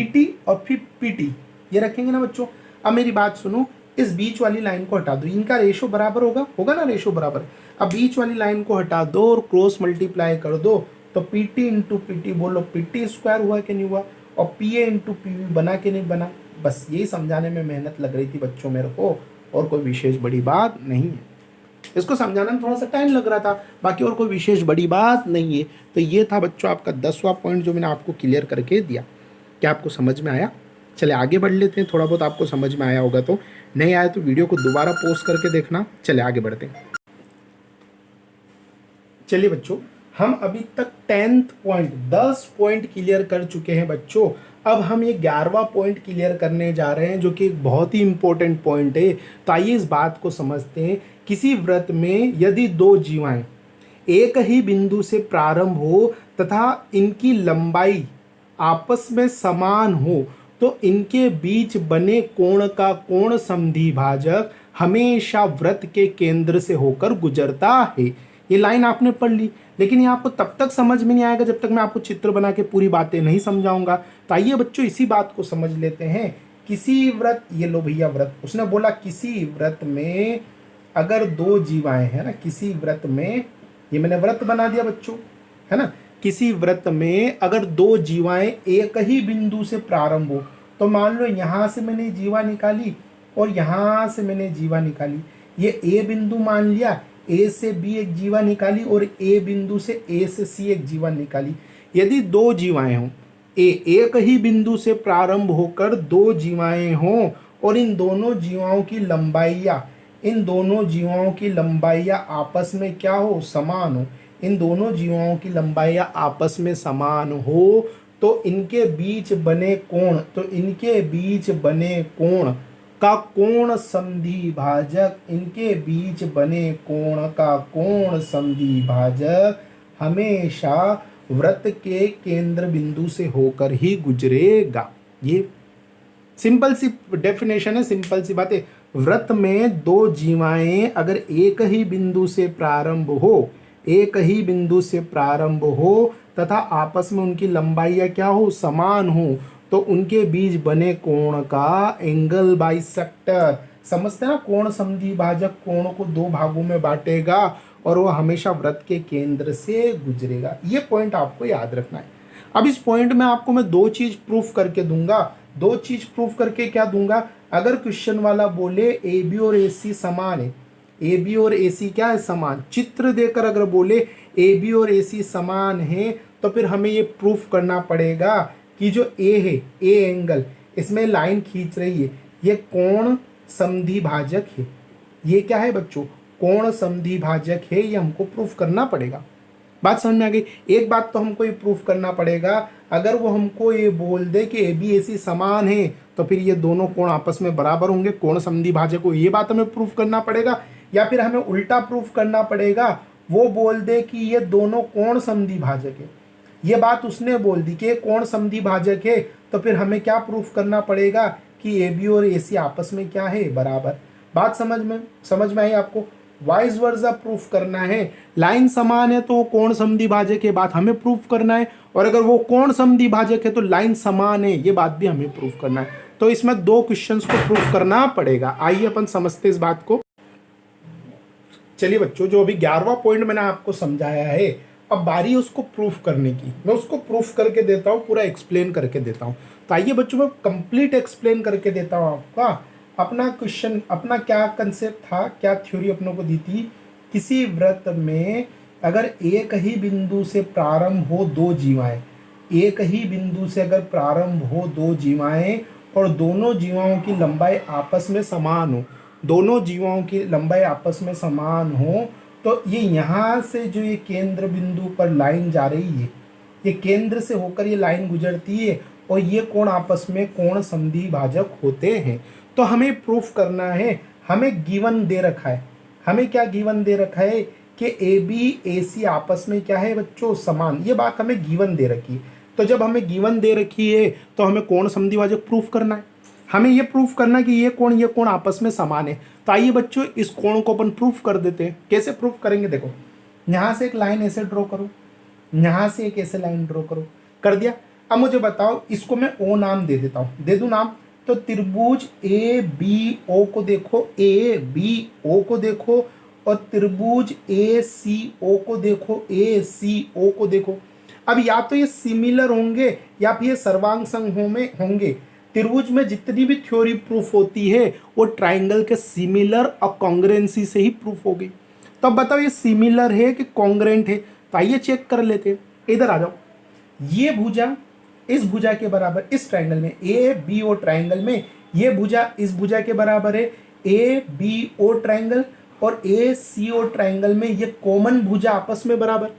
टी और फिर पी टी, ये रखेंगे ना बच्चों। अब मेरी बात सुनो, इस बीच वाली लाइन को हटा दो, इनका रेशो बराबर होगा ना, रेशो बराबर। अब बीच वाली लाइन को हटा दो और क्रॉस मल्टीप्लाई कर दो, तो P T into P T, बोलो पी टी स्क्वायर हुआ कि नहीं हुआ, और P A into P B बना कि नहीं बना। बस यही समझाने में मेहनत लग रही थी बच्चों मेरे को, और कोई विशेष बड़ी बात नहीं है। इसको समझाने में थोड़ा सा टाइम लग रहा था, बाकी और कोई विशेष बड़ी बात नहीं है। तो ये था बच्चों आपका 10वां पॉइंट जो मैंने आपको क्लियर करके दिया। क्या आपको समझ में आया? चले आगे बढ़ लेते हैं। थोड़ा बहुत आपको समझ में आया होगा, तो नहीं आया तो वीडियो को दोबारा पॉज करके देखना। चले आगे बढ़ते हैं। चलिए बच्चों, हम अभी तक 10 पॉइंट क्लियर कर चुके हैं बच्चों। अब हम ये 11वां पॉइंट क्लियर करने जा रहे हैं, जो कि एक बहुत ही इंपॉर्टेंट पॉइंट है। तो आइए इस बात को समझते हैं। किसी वृत्त में यदि दो जीवाएं एक ही बिंदु से प्रारंभ हो तथा इनकी लंबाई आपस में समान हो, तो इनके बीच बने कोण का कोण समद्वि भाजक हमेशा वृत्त के केंद्र से होकर गुजरता है। ये लाइन आपने पढ़ ली, लेकिन ये आपको तब तक समझ में नहीं आएगा जब तक मैं आपको चित्र बना के पूरी बातें नहीं समझाऊंगा। तो आइए बच्चों इसी बात को समझ लेते हैं किसी व्रत, ये लो भैया व्रत, उसने बोला किसी व्रत में अगर दो जीवाएं है ना, किसी व्रत में, ये मैंने व्रत बना दिया बच्चों, है ना, किसी व्रत में अगर दो जीवाएं एक ही बिंदु से प्रारंभ हो, तो मान लो यहां से मैंने जीवा निकाली और यहां से मैंने जीवा निकाली, ये ए बिंदु मान लिया, ए से बी एक जीवा निकाली और ए बिंदु से ए से सी एक जीवा निकाली। यदि दो जीवाएं हों, एक ही बिंदु से प्रारंभ होकर दो जीवाएं हों और इन दोनों जीवाओं की लंबाइयाँ, इन दोनों जीवाओं की लंबाइयाँ आपस में क्या हो, समान हो, इन दोनों जीवाओं की लंबाइयाँ आपस में समान हो, तो इनके बीच बने कोण, तो इनके बीच बने कोण का कोण संधि भाजक, इनके बीच बने कोण का कोण संधि भाजक हमेशा व्रत के केंद्र बिंदु से होकर ही गुजरेगा। ये सिंपल सी डेफिनेशन है, सिंपल सी बात है। व्रत में दो जीवाएं अगर एक ही बिंदु से प्रारंभ हो, एक ही बिंदु से प्रारंभ हो तथा आपस में उनकी लंबाइयाँ क्या हो, समान हो, तो उनके बीच बने कोण का एंगल बाइसेक्टर, समझते हैं ना, कोण संधि भाजक कोण को दो भागों में बांटेगा और वो हमेशा व्रत के केंद्र से गुजरेगा। ये पॉइंट आपको याद रखना है। अब इस पॉइंट में आपको मैं दो चीज प्रूफ करके दूंगा, दो चीज प्रूफ करके क्या दूंगा, अगर क्वेश्चन वाला बोले ए बी और ए सी समान है, ए बी और ए सी क्या है, समान, चित्र देकर अगर बोले ए बी और ए सी समान है, तो फिर हमें ये प्रूफ करना पड़ेगा कि जो ए है, ए एंगल, इसमें लाइन खींच रही है, ये कोण संधि भाजक है। ये क्या है बच्चों, कोण संधि भाजक है, ये हमको प्रूफ करना पड़ेगा। बात समझ में आ गई। एक बात तो हमको ये प्रूफ करना पड़ेगा, अगर वो हमको ये बोल दे कि ए बी ए सी समान है, तो फिर ये दोनों कोण आपस में बराबर होंगे, कोण संधि भाजक को, ये बात हमें प्रूफ करना पड़ेगा। या फिर हमें उल्टा प्रूफ करना पड़ेगा, वो बोल दे कि ये दोनों कोण संधि भाजक है, ये बात उसने बोल दी कि ये कोण संधि भाजक है, तो फिर हमें क्या प्रूफ करना पड़ेगा कि ए बी और ए सी आपस में क्या है, बराबर। बात समझ में आई आपको। वाइस वर्सा प्रूफ करना है, लाइन समान है तो वो कोण समद्वि भाजक है, बात हमें प्रूफ करना है, और अगर वो कोण समद्वि भाजक है तो लाइन समान है, ये बात भी हमें प्रूफ करना है। तो इसमें दो क्वेश्चंस को प्रूफ करना पड़ेगा। आइए अपन समझते इस बात को। चलिए बच्चों, जो अभी 11वां पॉइंट मैंने आपको समझाया है, अब बारी उसको प्रूफ करने की। मैं उसको प्रूफ करके देता हूँ, पूरा एक्सप्लेन करके देता हूँ। तो आइए बच्चों, मैं कंप्लीट एक्सप्लेन करके देता हूँ आपका। अपना क्वेश्चन, अपना क्या कंसेप्ट था, क्या थ्योरी अपनों को दी थी, किसी व्रत में अगर एक ही बिंदु से प्रारंभ हो दो जीवाएं, एक ही बिंदु से अगर प्रारंभ हो दो जीवाएं और दोनों जीवाओं की लंबाई आपस में समान हो, दोनों जीवाओं की लंबाई आपस में समान हो, तो ये यहाँ से जो ये केंद्र बिंदु पर लाइन जा रही है, ये केंद्र से होकर ये लाइन गुजरती है और ये कोण आपस में कोण संधि भाजक होते हैं। तो हमें प्रूफ करना है, हमें गिवन दे रखा है, हमें क्या गिवन दे रखा है कि ए बी ए सी आपस में क्या है बच्चों, समान। ये बात हमें गिवन दे रखी है। तो जब हमें गिवन दे रखी है तो हमें कोण संधि भाजक प्रूफ करना है, हमें ये प्रूफ करना कि ये कोण आपस में समान है। तो आइए बच्चों, इस कोण को अपन प्रूफ कर देते हैं। कैसे प्रूफ करेंगे, देखो, यहाँ से एक लाइन ऐसे ड्रॉ करो, यहाँ से एक ऐसे लाइन ड्रॉ करो, कर दिया। अब मुझे बताओ, इसको मैं ओ नाम दे देता हूँ, दे दूँ नाम। तो त्रिभुज ए बी ओ को देखो, ए बी ओ को देखो, और त्रिभुज ए सी ओ को देखो, ए सी ओ को देखो। अब या तो ये सिमिलर होंगे या फिर ये सर्वांग संग होंगे। त्रिभुज में जितनी भी थ्योरी प्रूफ होती है वो ट्राइंगल के सिमिलर और कॉन्ग्रेंसी से ही प्रूफ होगी। तो अब बताओ ये सिमिलर है कि कॉन्ग्रेंट है, तो आइए चेक कर लेते हैं। इधर आ जाओ, ये भुजा इस भुजा के बराबर, इस ट्राइंगल में ए बी ओ ट्राइंगल में ये भुजा इस भुजा के बराबर है, ए बी ओ ट्राइंगल और ए सी ओ ट्राइंगल में ये कॉमन भुजा आपस में बराबर,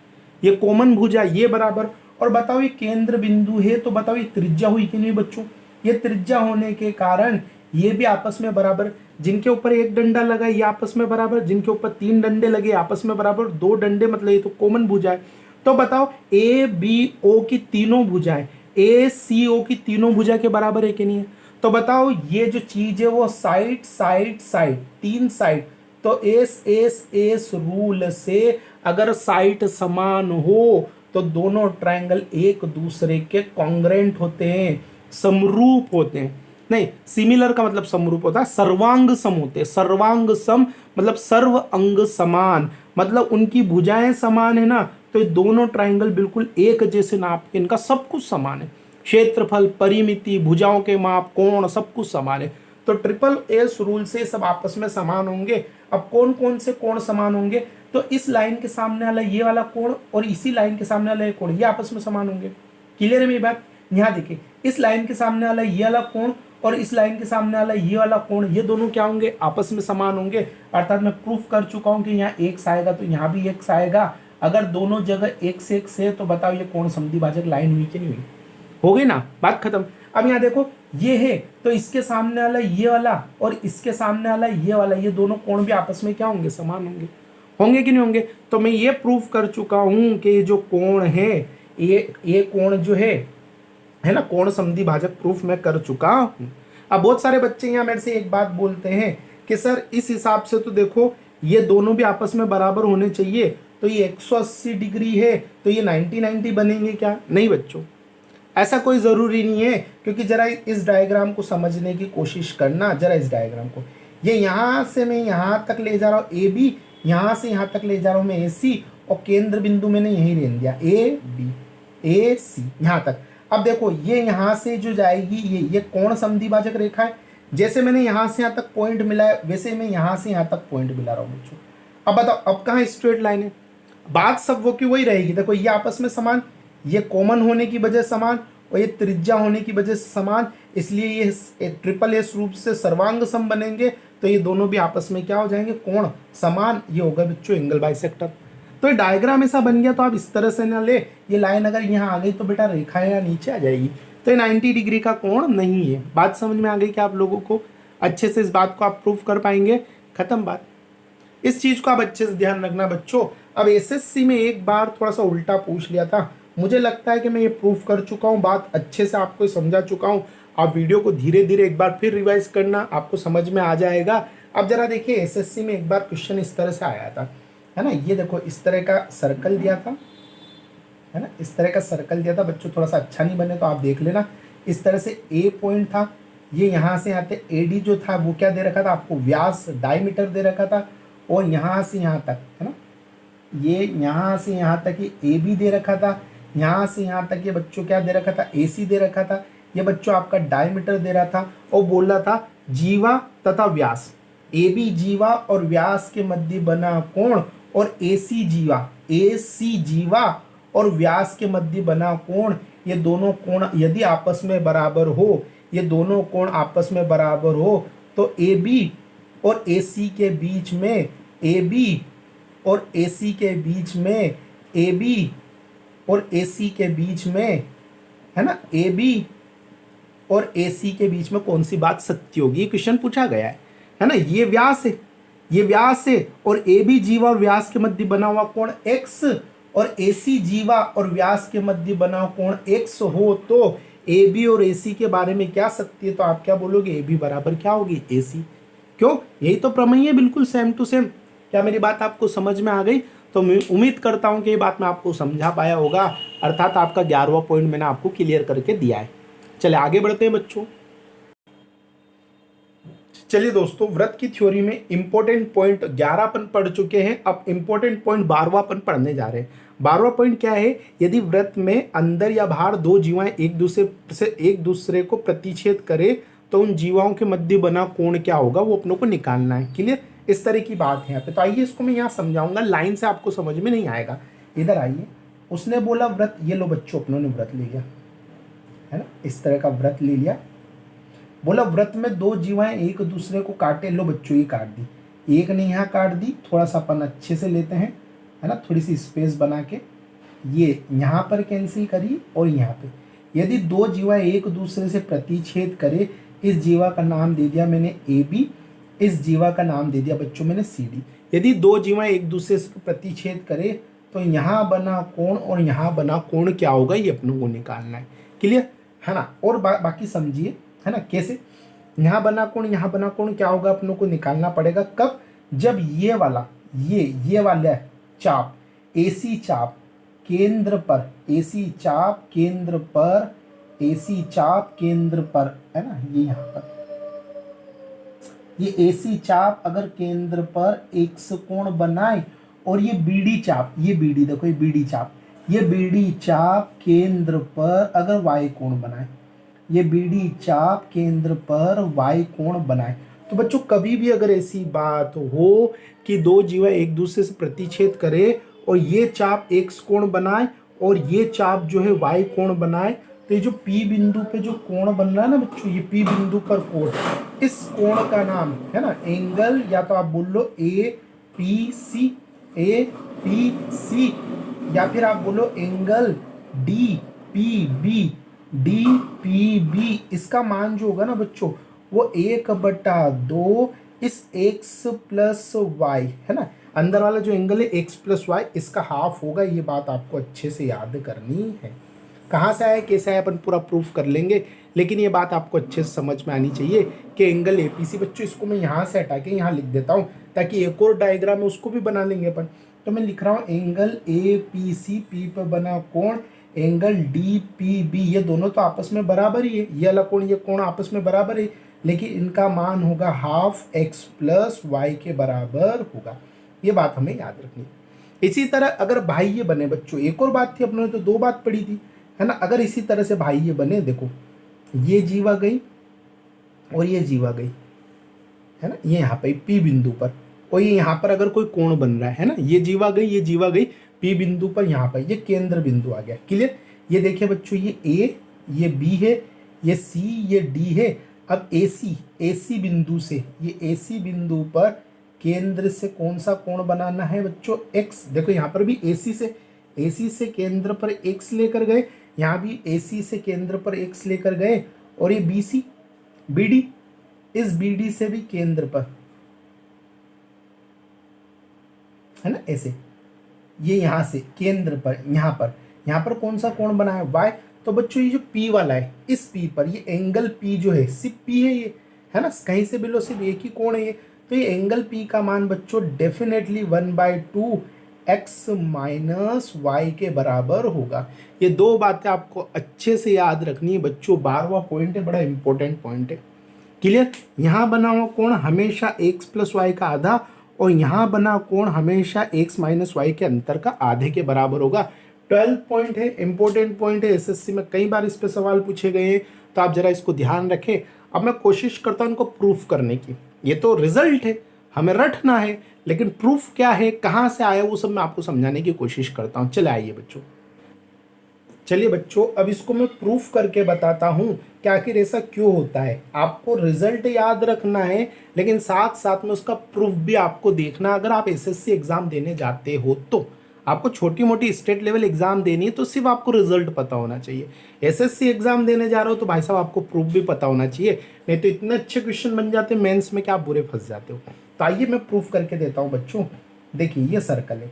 ये कॉमन भुजा ये बराबर। और बताओ ये केंद्र बिंदु है, तो बताओ ये त्रिज्या हुई कि नहीं बच्चों, ये त्रिज्या होने के कारण ये भी आपस में बराबर। जिनके ऊपर एक डंडा लगा ये आपस में बराबर, जिनके ऊपर तीन डंडे लगे आपस में बराबर, दो डंडे मतलब ये तो कॉमन भुजा है। तो बताओ ए बी ओ की तीनों भुजाएं ए सी ओ की तीनों भुजा के बराबर है कि नहीं है। तो बताओ ये जो चीज है वो साइड साइड साइड, तीन साइड, तो एस एस एस रूल से अगर साइड समान हो तो दोनों ट्रायंगल एक दूसरे के कॉन्ग्रेंट होते हैं, समरूप होते हैं। नहीं, सिमिलर का मतलब समरूप होता है, सर्वांग सम होते हैं। सर्वांग सम मतलब सर्व अंग समान, मतलब उनकी भुजाएं समान है ना, तो ये दोनों ट्राइंगल बिल्कुल एक जैसे नाप के, इनका सब कुछ समान है, क्षेत्रफल, परिमिति, भुजाओं के माप, कोण सब कुछ समान है। तो ट्रिपल एस रूल से सब आपस में समान होंगे। अब कौन कौन से कोण समान होंगे, तो इस लाइन के सामने वाला ये वाला कोण और इसी लाइन के सामने वाला ये कोण, ये आपस में समान होंगे। क्लियर है मेरी बात? यहाँ देखिए, इस लाइन के सामने वाला ये वाला कोण और इस लाइन के सामने वाला ये वाला कोण, ये दोनों क्या होंगे, आपस में समान होंगे। अर्थात मैं प्रूफ कर चुका हूं कि यहाँ एक्स आएगा तो यहाँ भी एक्स आएगा। अगर दोनों जगह एक्स एक्स है तो बताओ ये कोण समद्विभाजक लाइन हुई कि नहीं हुई? हो गई ना, बात खत्म। अब यहाँ देखो, ये है तो इसके सामने वाला ये वाला और इसके सामने वाला ये वाला, ये दोनों कोण भी आपस में क्या होंगे, समान होंगे। होंगे कि नहीं होंगे? तो मैं ये प्रूफ कर चुका हूं कि ये जो कोण है, ये कोण जो है ना, कोण समद्विभाजक प्रूफ मैं कर चुका हूं। अब बहुत सारे बच्चे यहाँ मेरे से एक बात बोलते हैं कि सर इस हिसाब से तो देखो ये दोनों भी आपस में बराबर होने चाहिए, तो ये 180 डिग्री है तो ये 90-90 बनेंगे क्या? नहीं बच्चों, ऐसा कोई ज़रूरी नहीं है, क्योंकि जरा इस डायग्राम को समझने की कोशिश करना। जरा इस डायग्राम को, ये यहाँ से मैं यहाँ तक ले जा रहा हूँ ए बी, यहाँ से यहाँ तक ले जा रहा हूँ मैं ए सी, और केंद्र बिंदु मैंने यही ले दिया ए बी ए सी यहाँ तक। अब देखो ये यहाँ से जो जाएगी ये कोण समद्विभाजक रेखा है। जैसे मैंने यहाँ से यहाँ तक पॉइंट मिला है, वैसे मैं यहाँ से यहाँ तक पॉइंट मिला रहा हूँ बच्चों। अब बताओ, अब कहाँ स्ट्रेट लाइन है? बात सब वो की वही रहेगी। देखो ये आपस में समान, ये कॉमन होने की वजह समान और ये त्रिज्या होने की वजह से समान, इसलिए ये ट्रिपल एस रूप से सर्वांग सम बनेंगे। तो ये दोनों भी आपस में क्या हो जाएंगे, कोण समान। ये होगा बच्चों एंगल बाइसेक्टर। तो ये डायग्राम ऐसा बन गया, तो आप इस तरह से ना ले, ये लाइन अगर यहाँ आ गई तो बेटा रेखा यहाँ नीचे आ जाएगी, तो ये 90 डिग्री का कोण नहीं है। बात समझ में आ गई क्या आप लोगों को? अच्छे से इस बात को आप प्रूफ कर पाएंगे, खत्म बात। इस चीज को आप अच्छे से ध्यान रखना बच्चों। अब एसएससी में एक बार थोड़ा सा उल्टा पूछ लिया था, मुझे लगता है कि मैं ये प्रूफ कर चुका हूँ, बात अच्छे से आपको समझा चुका हूँ। आप वीडियो को धीरे धीरे एक बार फिर रिवाइज करना, आपको समझ में आ जाएगा। अब जरा देखिए, एसएससी में एक बार क्वेश्चन इस तरह से आया था, है ना, ये देखो इस तरह का सर्कल दिया था, है ना, इस तरह का सर्कल दिया था बच्चों। थोड़ा सा अच्छा नहीं बने तो आप देख लेना। इस तरह से ए पॉइंट था, ये यहाँ से यहाँ तक एडी जो था वो क्या दे रखा था आपको, व्यास डायमीटर दे रखा था, और यहाँ से यहाँ तक, है ना, ये यहाँ से यहाँ तक ये ए बी दे रखा था, यहाँ से यहाँ तक ये बच्चों क्या दे रखा था, ए सी दे रखा था। ये बच्चों आपका डायमीटर दे रहा था, और बोल रहा था जीवा तथा व्यास, ए बी जीवा और व्यास के मध्य बना कोण, और ए सी जीवा और व्यास के मध्य बना कोण, ये दोनों कोण यदि आपस में बराबर हो, ये दोनों कोण आपस में बराबर हो, तो ए बी और ए सी के बीच में, ए बी और ए सी के बीच में, ए बी और ए सी के बीच में, है ना, ए बी और ए सी के बीच में कौन सी बात सत्य होगी? क्वेश्चन पूछा गया है ना। ये व्यास है, ये व्यास है, और ए बी जीवा और व्यास के मध्य बना हुआ कोण x, और ए सी जीवा और व्यास के मध्य बना कोण x हो, तो ए बी और ए सी के बारे में क्या सत्य है? तो आप क्या बोलोगे, ए बी बराबर क्या होगी, ए सी। क्यों? यही तो प्रमेय है, बिल्कुल सेम टू सेम। क्या मेरी बात आपको समझ में आ गई? तो मैं उम्मीद करता हूं कि ये बात मैं आपको समझा पाया होगा, अर्थात आपका 11वां पॉइंट मैंने आपको क्लियर करके दिया है। चले आगे बढ़ते हैं बच्चों। चलिए दोस्तों, वृत्त की थ्योरी में इंपॉर्टेंट पॉइंट 11 अपन पढ़ चुके हैं। अब इंपॉर्टेंट पॉइंट 12वां अपन पढ़ने जा रहे हैं। 12वां पॉइंट क्या है? यदि वृत्त में अंदर या बाहर दो जीवाएं एक दूसरे को प्रतिच्छेद करे तो उन जीवाओं के मध्य बना कोण क्या होगा, वो अपनों को निकालना है। क्लियर? इस तरह की बात है यहाँ पे। तो आइए इसको मैं यहाँ समझाऊंगा, लाइन से आपको समझ में नहीं आएगा। इधर आइए, उसने बोला व्रत, ये लो बच्चों अपनों ने व्रत ले लिया, है ना, इस तरह का व्रत ले लिया। बोला व्रत में दो जीवाएं एक दूसरे को काटे, लो बच्चों ये काट दी, एक ने यहाँ काट दी। थोड़ा सा अपन अच्छे से लेते हैं, है ना, थोड़ी सी स्पेस बना के, ये यहाँ पर कैंसिल करी, और यहाँ पे यदि दो जीवाएं एक दूसरे से प्रतिच्छेद करे, इस जीवा का नाम दे दिया मैंने ए बी, इस जीवा का नाम दे दिया बच्चों मैंने सी डी। यदि दो जीवाएं एक दूसरे से प्रतिच्छेद करे तो यहाँ बना कोण और यहाँ बना कोण क्या होगा, ये अपनों को निकालना है। क्लियर है ना? और बाकी समझिए, है ना, कैसे यहाँ बना कोण यहाँ बना कोण क्या होगा, अपनों को निकालना पड़ेगा। कब? जब ये वाला ये वाला चाप एसी चाप केंद्र पर, एसी चाप केंद्र पर AC चाप केंद्र पर, है ना, ये यहाँ पर, ये AC चाप अगर केंद्र पर x कोण बनाए और ये BD चाप, ये BD देखो, ये BD चाप, ये BD चाप केंद्र पर अगर y कोण बनाए, ये BD चाप केंद्र पर y कोण बनाए, तो बच्चों कभी भी अगर ऐसी बात हो कि दो जीवा एक दूसरे से प्रतिच्छेद करे और ये चाप x कोण बनाए और ये चाप जो है y कोण बनाए, तो ये जो P बिंदु पे जो कोण बन रहा है ना बच्चों, ये P बिंदु पर कोण, इस कोण का नाम है ना एंगल, या तो आप बोल लो APC, APC, या फिर आप बोलो एंगल DPB, DPB। इसका मान जो होगा ना बच्चों वो 1/2 इस x प्लस वाई, है ना, अंदर वाला जो एंगल है x प्लस वाई, इसका हाफ होगा। ये बात आपको अच्छे से याद करनी है। कहाँ से आया कैसे आया अपन पूरा प्रूफ कर लेंगे, लेकिन ये बात आपको अच्छे से समझ में आनी चाहिए कि एंगल APC, बच्चों इसको मैं यहाँ से हटा के यहाँ लिख देता हूँ ताकि एक और डायग्राम है उसको भी बना लेंगे अपन। तो मैं लिख रहा हूँ एंगल APC, P पर बना कोण, एंगल DPB, ये दोनों तो आपस में बराबर ही है, ये वाला कोण ये कोण आपस में बराबर है, लेकिन इनका मान होगा हाफ x प्लस वाई के बराबर होगा। ये बात हमें याद रखनी है। इसी तरह अगर भाई ये बने बच्चों, एक और बात थी, अपने तो दो बात पढ़ी थी, है ना, अगर इसी तरह से भाई ये बने, देखो ये जीवा गई और ये जीवा गई, है ना, ये यहाँ पे P बिंदु पर, और ये यहाँ पर अगर कोई कोण बन रहा है ना, ये जीवा गई, ये जीवा गई P बिंदु पर, यहाँ पर ये केंद्र बिंदु आ गया। क्लियर? ये देखिए बच्चों, ये A, ये B है, ये C, ये D है। अब AC बिंदु से, ये AC बिंदु पर केंद्र से कौन सा कोण बनाना है बच्चों? X। देखो यहाँ पर भी AC से केंद्र पर X लेकर गए, यहाँ भी AC से केंद्र पर X लेकर गए, और ये BC, BD, इस BD से भी केंद्र पर, है ना, ऐसे, ये यहाँ से केंद्र पर, यहाँ पर कौन सा कोण बना है? Y। तो बच्चों ये जो P वाला है, इस P पर, ये एंगल P जो है सिर्फ P है, ये है ना, कहीं से भी लो सिर्फ एक ही कोण है ये, तो ये एंगल P का मान बच्चों डेफिनेटली 1/2 x माइनस वाई के बराबर होगा। ये दो बातें आपको अच्छे से याद रखनी है बच्चों। 12वां पॉइंट है, बड़ा इंपॉर्टेंट पॉइंट है। क्लियर? यहाँ बना हुआ कोण हमेशा x प्लस वाई का आधा, और यहाँ बना कोण हमेशा x माइनस वाई के अंतर का आधे के बराबर होगा। 12 पॉइंट है, इंपॉर्टेंट पॉइंट है, एसएससी में कई बार इस पे सवाल पूछे गए हैं, तो आप जरा इसको ध्यान रखें। अब मैं कोशिश करता हूँ इनको प्रूफ करने की। ये तो रिजल्ट है, हमें रटना है, लेकिन प्रूफ क्या है, कहाँ से आया, वो सब मैं आपको समझाने की कोशिश करता हूँ। चले आइए बच्चों, चलिए बच्चों, अब इसको मैं प्रूफ करके बताता हूँ कि आखिर ऐसा क्यों होता है। आपको रिजल्ट याद रखना है, लेकिन साथ साथ में उसका प्रूफ भी आपको देखना। अगर आप एसएससी एग्जाम देने जाते हो तो आपको छोटी मोटी स्टेट लेवल एग्जाम देनी है, तो सिर्फ आपको रिजल्ट पता होना चाहिए। एसएससी एग्जाम देने जा रहे हो तो भाई साहब आपको प्रूफ भी पता होना चाहिए, नहीं तो इतने अच्छे क्वेश्चन बन जाते हैं मेंस में कि आप बुरे फंस जाते हो। तो आइए मैं प्रूफ करके देता हूँ बच्चों। देखिए ये सर्कल है,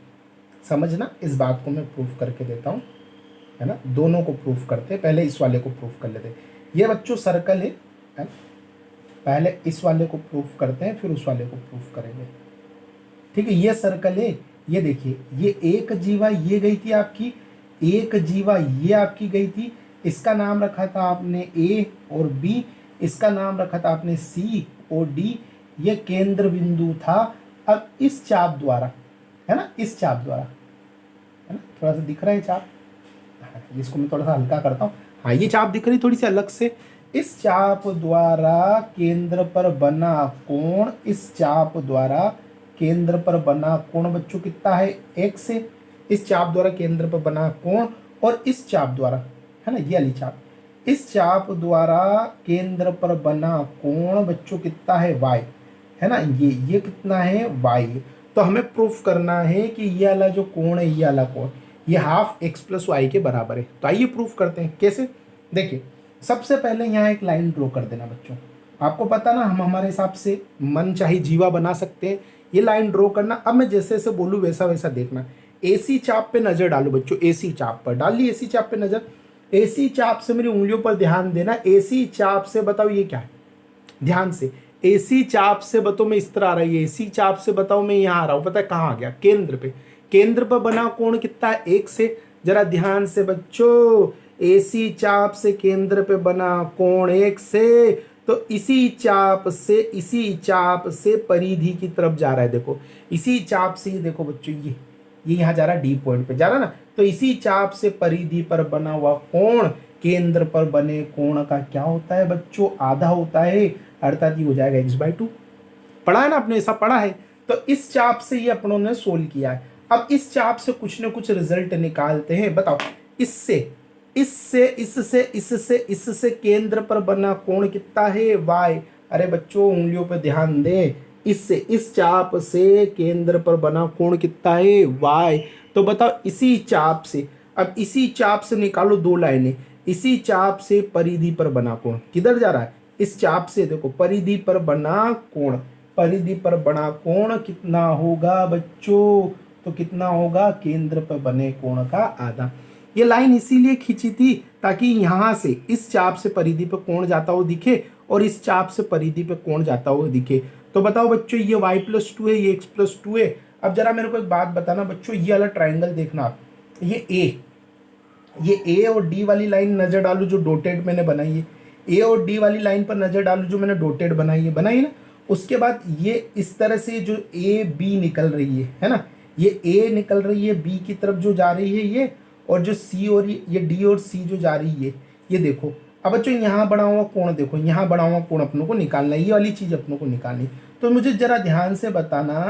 समझना, इस बात को मैं प्रूफ करके देता हूँ, है ना। दोनों को प्रूफ करते हैं, पहले इस वाले को प्रूफ कर लेते हैं। ये बच्चों सर्कल है ना, पहले इस वाले को प्रूफ करते हैं, फिर उस वाले को प्रूफ करेंगे। ठीक है, ये सर्कल है, ये देखिए, ये एक जीवा ये गई थी आपकी, एक जीवा ये आपकी गई थी, इसका नाम रखा था आपने A और B, इसका नाम रखा था आपने C और D, ये केंद्र बिंदु था। अब इस चाप द्वारा, है ना, इस चाप द्वारा, है ना, थोड़ा सा दिख रहा है चाप, इसको मैं थोड़ा सा हल्का करता हूँ, हाँ ये चाप दिख रही थोड़ी सी अलग से। इस चाप द्वारा केंद्र पर बना कोण, इस चाप द्वारा केंद्र पर बना कोण बच्चों कितना है? x है। इस चाप द्वारा केंद्र पर बना कोण, और इस चाप द्वारा, है ना, ये वाली चाप, इस चाप द्वारा केंद्र पर बना कोण बच्चों कितना है? y, है ना, ये कितना है? y। तो हमें प्रूफ करना है कि ये वाला जो कोण है, ये वाला कोण, ये हाफ x प्लस वाई के बराबर है। तो आइए प्रूफ करते हैं। कैसे? देखिए, सबसे पहले यहाँ एक लाइन ड्रॉ कर देना बच्चों। आपको पता ना, हम हमारे हिसाब से मन चाहे जीवा बना सकते हैं। ये लाइन ड्रॉ करना, अब मैं जैसे जैसे बोलूँ वैसा वैसा देखना। AC चाप पे नजर डालो बच्चों, AC चाप पर डाल ली, AC चाप पे नजर, AC चाप से मेरी उंगलियों पर ध्यान देना। AC चाप से बताओ ये क्या है, ध्यान से। AC चाप से बताओ मैं इस तरह आ रहा है, AC चाप से बताओ मैं यहाँ आ रहा हूँ, पता है कहाँ आ गया? केंद्र पे। केंद्र पर बना कोण कितना है? 1 से। जरा ध्यान से बच्चों, एसी चाप से केंद्र पे बना कोण एक से, तो इसी चाप से परिधि की तरफ जा रहा है। देखो इसी चाप से, ये देखो बच्चों, ये यहाँ जा रहा है, डी पॉइंट पे जा रहा है ना, तो इसी चाप से परिधि पर बना हुआ कोण केंद्र पर बने कोण का क्या होता है बच्चों, आधा होता है, अर्थात ये हो जाएगा x/2। पढ़ा है ना आपने, ऐसा पढ़ा है। तो इस चाप से ये अपनों ने सोल्व किया है। अब इस चाप से कुछ न कुछ रिजल्ट निकालते हैं। बताओ इससे केंद्र पर बना कोण कितना है, y। अरे बच्चों उंगलियों पे ध्यान दें, इस चाप से केंद्र पर बना कोण कितना है, y। तो बताओ इसी चाप से, अब इसी चाप से निकालो दो लाइनें, इसी चाप से परिधि पर बना कोण किधर जा रहा है, इस चाप से। देखो परिधि पर बना कोण, परिधि पर बना कोण कितना होगा बच्चों, तो कितना होगा, केंद्र पर बने कोण का आधा। ये लाइन इसीलिए खींची थी ताकि यहाँ से इस चाप से परिधि पर कोण जाता हुआ दिखे और इस चाप से परिधि पर कोण जाता हुआ दिखे। तो बताओ बच्चों ये y+2 है, ये x+2 है। अब जरा मेरे को एक बात बताना बच्चों, ये वाला ट्राइंगल देखना आप, ये ए और डी वाली लाइन नजर डालो जो डॉटेड मैंने बनाई है, ए और डी वाली लाइन पर नजर डालो जो मैंने डॉटेड बनाई ना। उसके बाद ये इस तरह से जो ए बी निकल रही है ना, ये ए निकल रही है बी की तरफ जो जा रही है ये, और जो सी और ये डी और सी जो जा रही है ये देखो। अब बच्चों यहाँ बना हुआ कोण देखो, यहाँ बना हुआ कोण अपनों को निकालना है, ये वाली चीज अपनों को निकालनी। तो मुझे जरा ध्यान से बताना,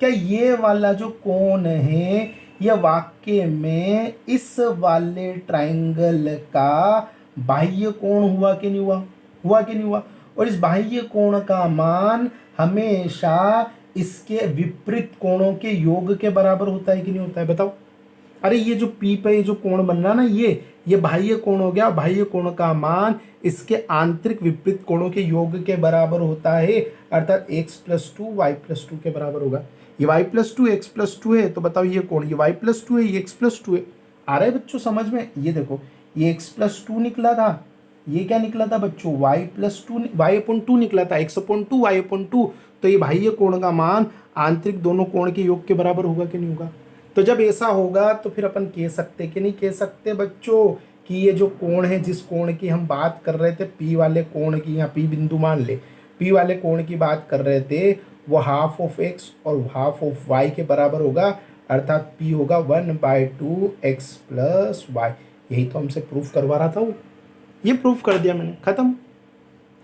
क्या ये वाला जो कोण है यह वाक्य में इस वाले ट्राइंगल का बाह्य कोण हुआ कि नहीं हुआ कि नहीं हुआ। और इस बाह्य कोण का मान हमेशा इसके विपरीत कोणों के योग के बराबर होता है कि नहीं होता है, बताओ। अरे ये जो पी पे ये जो कोण बन रहा ना, ये बाह्य कोण हो गया। बाह्य कोण का मान इसके आंतरिक विपरीत कोणों के योग के बराबर होता है, अर्थात x+2 y+2 के बराबर होगा। ये y+2 x+2 है, तो बताओ ये कोण, ये y+2 है, ये x+2 है। आ रहा है बच्चों समझ में। ये देखो ये x+2 निकला था, ये क्या निकला था बच्चों, y+2 निकला था, x/2 y/2। तो ये बाह्य कोण का मान आंतरिक दोनों कोण के योग के बराबर होगा कि नहीं होगा। तो जब ऐसा होगा तो फिर अपन कह सकते कि नहीं कह सकते बच्चों कि ये जो कोण है, जिस कोण की हम बात कर रहे थे, पी वाले कोण की, यहाँ पी बिंदु मान ले, पी वाले कोण की बात कर रहे थे, वो हाफ ऑफ x और हाफ ऑफ y के बराबर होगा, अर्थात p होगा 1/2 x + y। यही तो हमसे प्रूफ करवा रहा था वो, ये प्रूफ कर दिया मैंने, खत्म।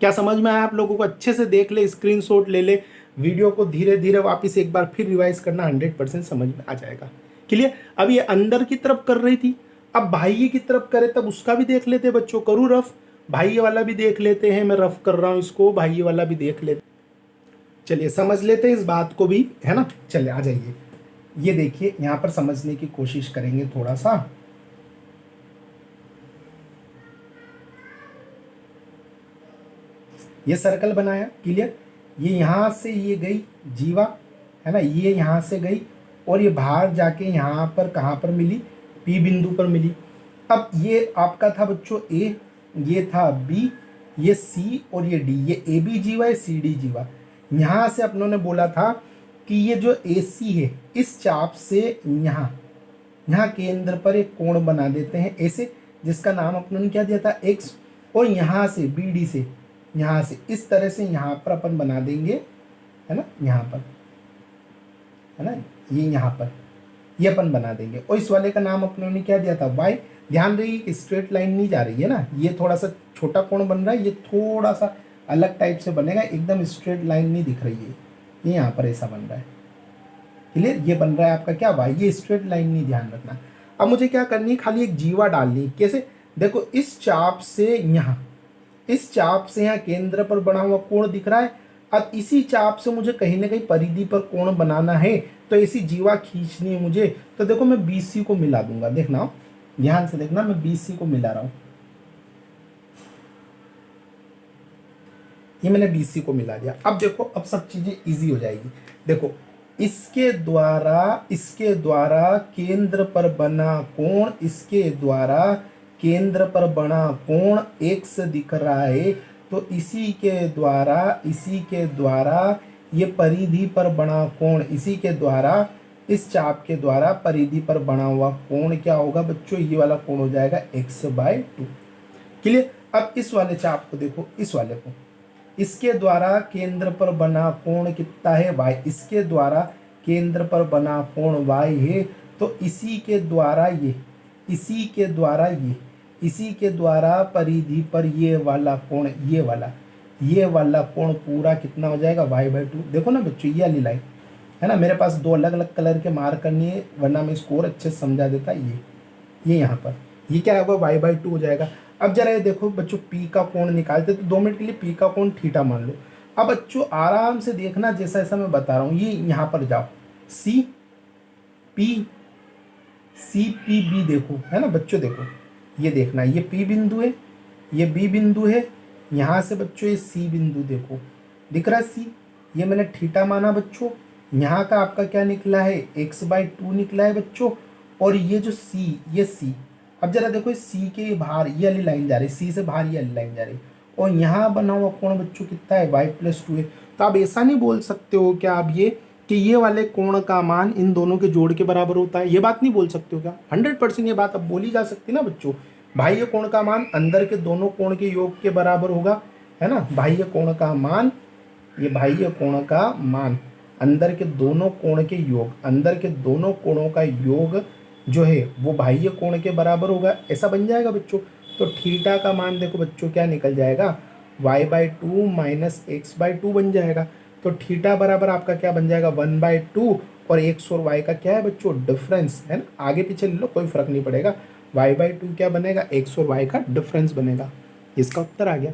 क्या समझ में आया आप लोगों को? अच्छे से देख ले, स्क्रीनशॉट ले ले, वीडियो को धीरे धीरे वापस एक बार फिर रिवाइज करना, 100% समझ में आ जाएगा। क्लियर। अब ये अंदर की तरफ कर रही थी, अब बाह्य की तरफ करे तब उसका भी देख लेते बच्चों। करूँ रफ, बाह्य वाला भी देख लेते हैं, मैं रफ कर रहा हूँ इसको, बाह्य वाला भी देख लेते। चलिए समझ लेते हैं इस बात को भी, है ना। चलिए आ जाइए, ये देखिए यहाँ पर समझने की कोशिश करेंगे थोड़ा सा। ये सर्कल बनाया, क्लियर। ये यहाँ से ये गई जीवा, है ना, ये यहाँ से गई और ये बाहर जाके यहाँ पर कहाँ पर मिली, पी बिंदु पर मिली। अब ये आपका था बच्चों ए, ये था बी, ये सी और ये डी, ये ए बी जीवा, ये सी डी जीवा। यहाँ से अपनों ने बोला था कि ये जो ए सी है, इस चाप से यहाँ केंद्र पर एक कोण बना देते हैं ऐसे, जिसका नाम अपनों ने क्या दिया था, एक्स। और यहाँ से बी डी से, यहाँ से इस तरह से यहाँ पर अपन बना देंगे, है ना, यहाँ पर, है ना, ये यहाँ पर ये अपन बना देंगे। और इस वाले का नाम अपनों ने क्या दिया था, वाई। ध्यान रही स्ट्रेट लाइन नहीं जा रही है ना, ये थोड़ा सा छोटा कोण बन रहा है, ये थोड़ा सा अलग टाइप से बनेगा, एकदम स्ट्रेट लाइन नहीं दिख रही है, ये यहाँ पर ऐसा बन रहा है। क्लियर। ये बन रहा है आपका क्या, वाई, ये स्ट्रेट लाइन नहीं, ध्यान रखना। अब मुझे क्या करनी है, खाली एक जीवा डालनी। कैसे, देखो इस चाप से यहाँ, इस चाप से यहाँ केंद्र पर बना हुआ कोण दिख रहा है। अब इसी चाप से मुझे कहीं ना कहीं परिधि पर कोण बनाना है, तो ऐसी जीवा खींचनी है मुझे। तो देखो मैं BC को मिला दूंगा, देखना ध्यान से देखना, मैं BC को मिला रहा हूं, ये मैंने BC को मिला दिया। अब देखो, अब सब चीजें इजी हो जाएगी। देखो इसके द्वारा केंद्र पर बना कोण, इसके द्वारा केंद्र पर बना कोण x दिख रहा है, तो इसी के द्वारा ये परिधि पर बना कोण, इसी के द्वारा इस चाप के द्वारा परिधि पर बना हुआ कोण क्या होगा बच्चों, ये वाला कोण हो जाएगा x/2। क्लियर। अब इस वाले चाप को देखो, इस वाले को, इसके द्वारा केंद्र पर बना कोण कितना है y, इसके द्वारा केंद्र पर बना कोण y है, तो इसी के द्वारा ये, इसी के द्वारा ये, इसी के द्वारा परिधि पर ये वाला कोण, ये वाला कोण पूरा कितना हो जाएगा y/2। देखो ना बच्चों, ये वाली लाइन है ना, मेरे पास दो अलग अलग कलर के मार्क करनी है वरना मैं स्कोर अच्छे से समझा देता। ये यहाँ पर ये क्या होगा y/2 हो जाएगा। अब जरा ये देखो बच्चों, p का कोण निकालते, तो 2 मिनट के लिए p का कोण थीटा मान लो। अब बच्चों आराम से देखना, जैसा ऐसा मैं बता रहा हूँ, ये यहाँ पर जाओ, सी पी बी देखो, है ना बच्चों, देखो ये देखना, ये p बिंदु है, ये b बिंदु है, यहाँ से बच्चों ये c बिंदु देखो, दिख रहा है c, ये मैंने थीटा माना बच्चों। यहाँ का आपका क्या निकला है, x/2 निकला है बच्चों। और ये जो c, ये c, अब जरा देखो c के बाहर ये वाली लाइन जा रही है, c से बाहर ये वाली लाइन जा रही है, और यहाँ बना हुआ कोण बच्चों कितना है, y+2 है। तो आप ऐसा नहीं बोल सकते हो क्या आप ये कि ये वाले कोण का मान इन दोनों के जोड़ के बराबर होता है, ये बात नहीं बोल सकते हो क्या? 100% ये बात अब बोली जा सकती है ना बच्चों। बाह्य कोण का मान अंदर के दोनों कोण के योग के बराबर होगा, है ना। बाह्य कोण का मान, ये बाह्य कोण का मान अंदर के दोनों कोण के योग, अंदर के दोनों कोणों का योग जो है वो बाह्य कोण के बराबर होगा, ऐसा बन जाएगा बच्चों। तो थीटा का मान देखो बच्चों क्या निकल जाएगा, y/2 माइनस x/2 बन जाएगा। तो थीटा बराबर आपका क्या बन जाएगा, 1/2, और x और y का क्या है बच्चों, डिफरेंस, है ना। आगे पीछे ले लो कोई फर्क नहीं पड़ेगा, y/2 क्या बनेगा, x और y का डिफरेंस बनेगा। इसका उत्तर आ गया,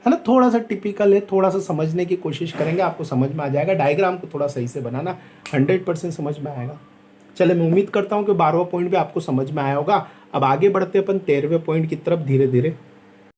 है ना। थोड़ा सा टिपिकल है, थोड़ा सा समझने की कोशिश करेंगे, आपको समझ में आ जाएगा। डायग्राम को थोड़ा सही से बनाना, 100% समझ में आएगा। चले, मैं उम्मीद करता हूँ कि 12वां पॉइंट भी आपको समझ में आया होगा। अब आगे बढ़ते अपन 13वें पॉइंट की तरफ धीरे धीरे।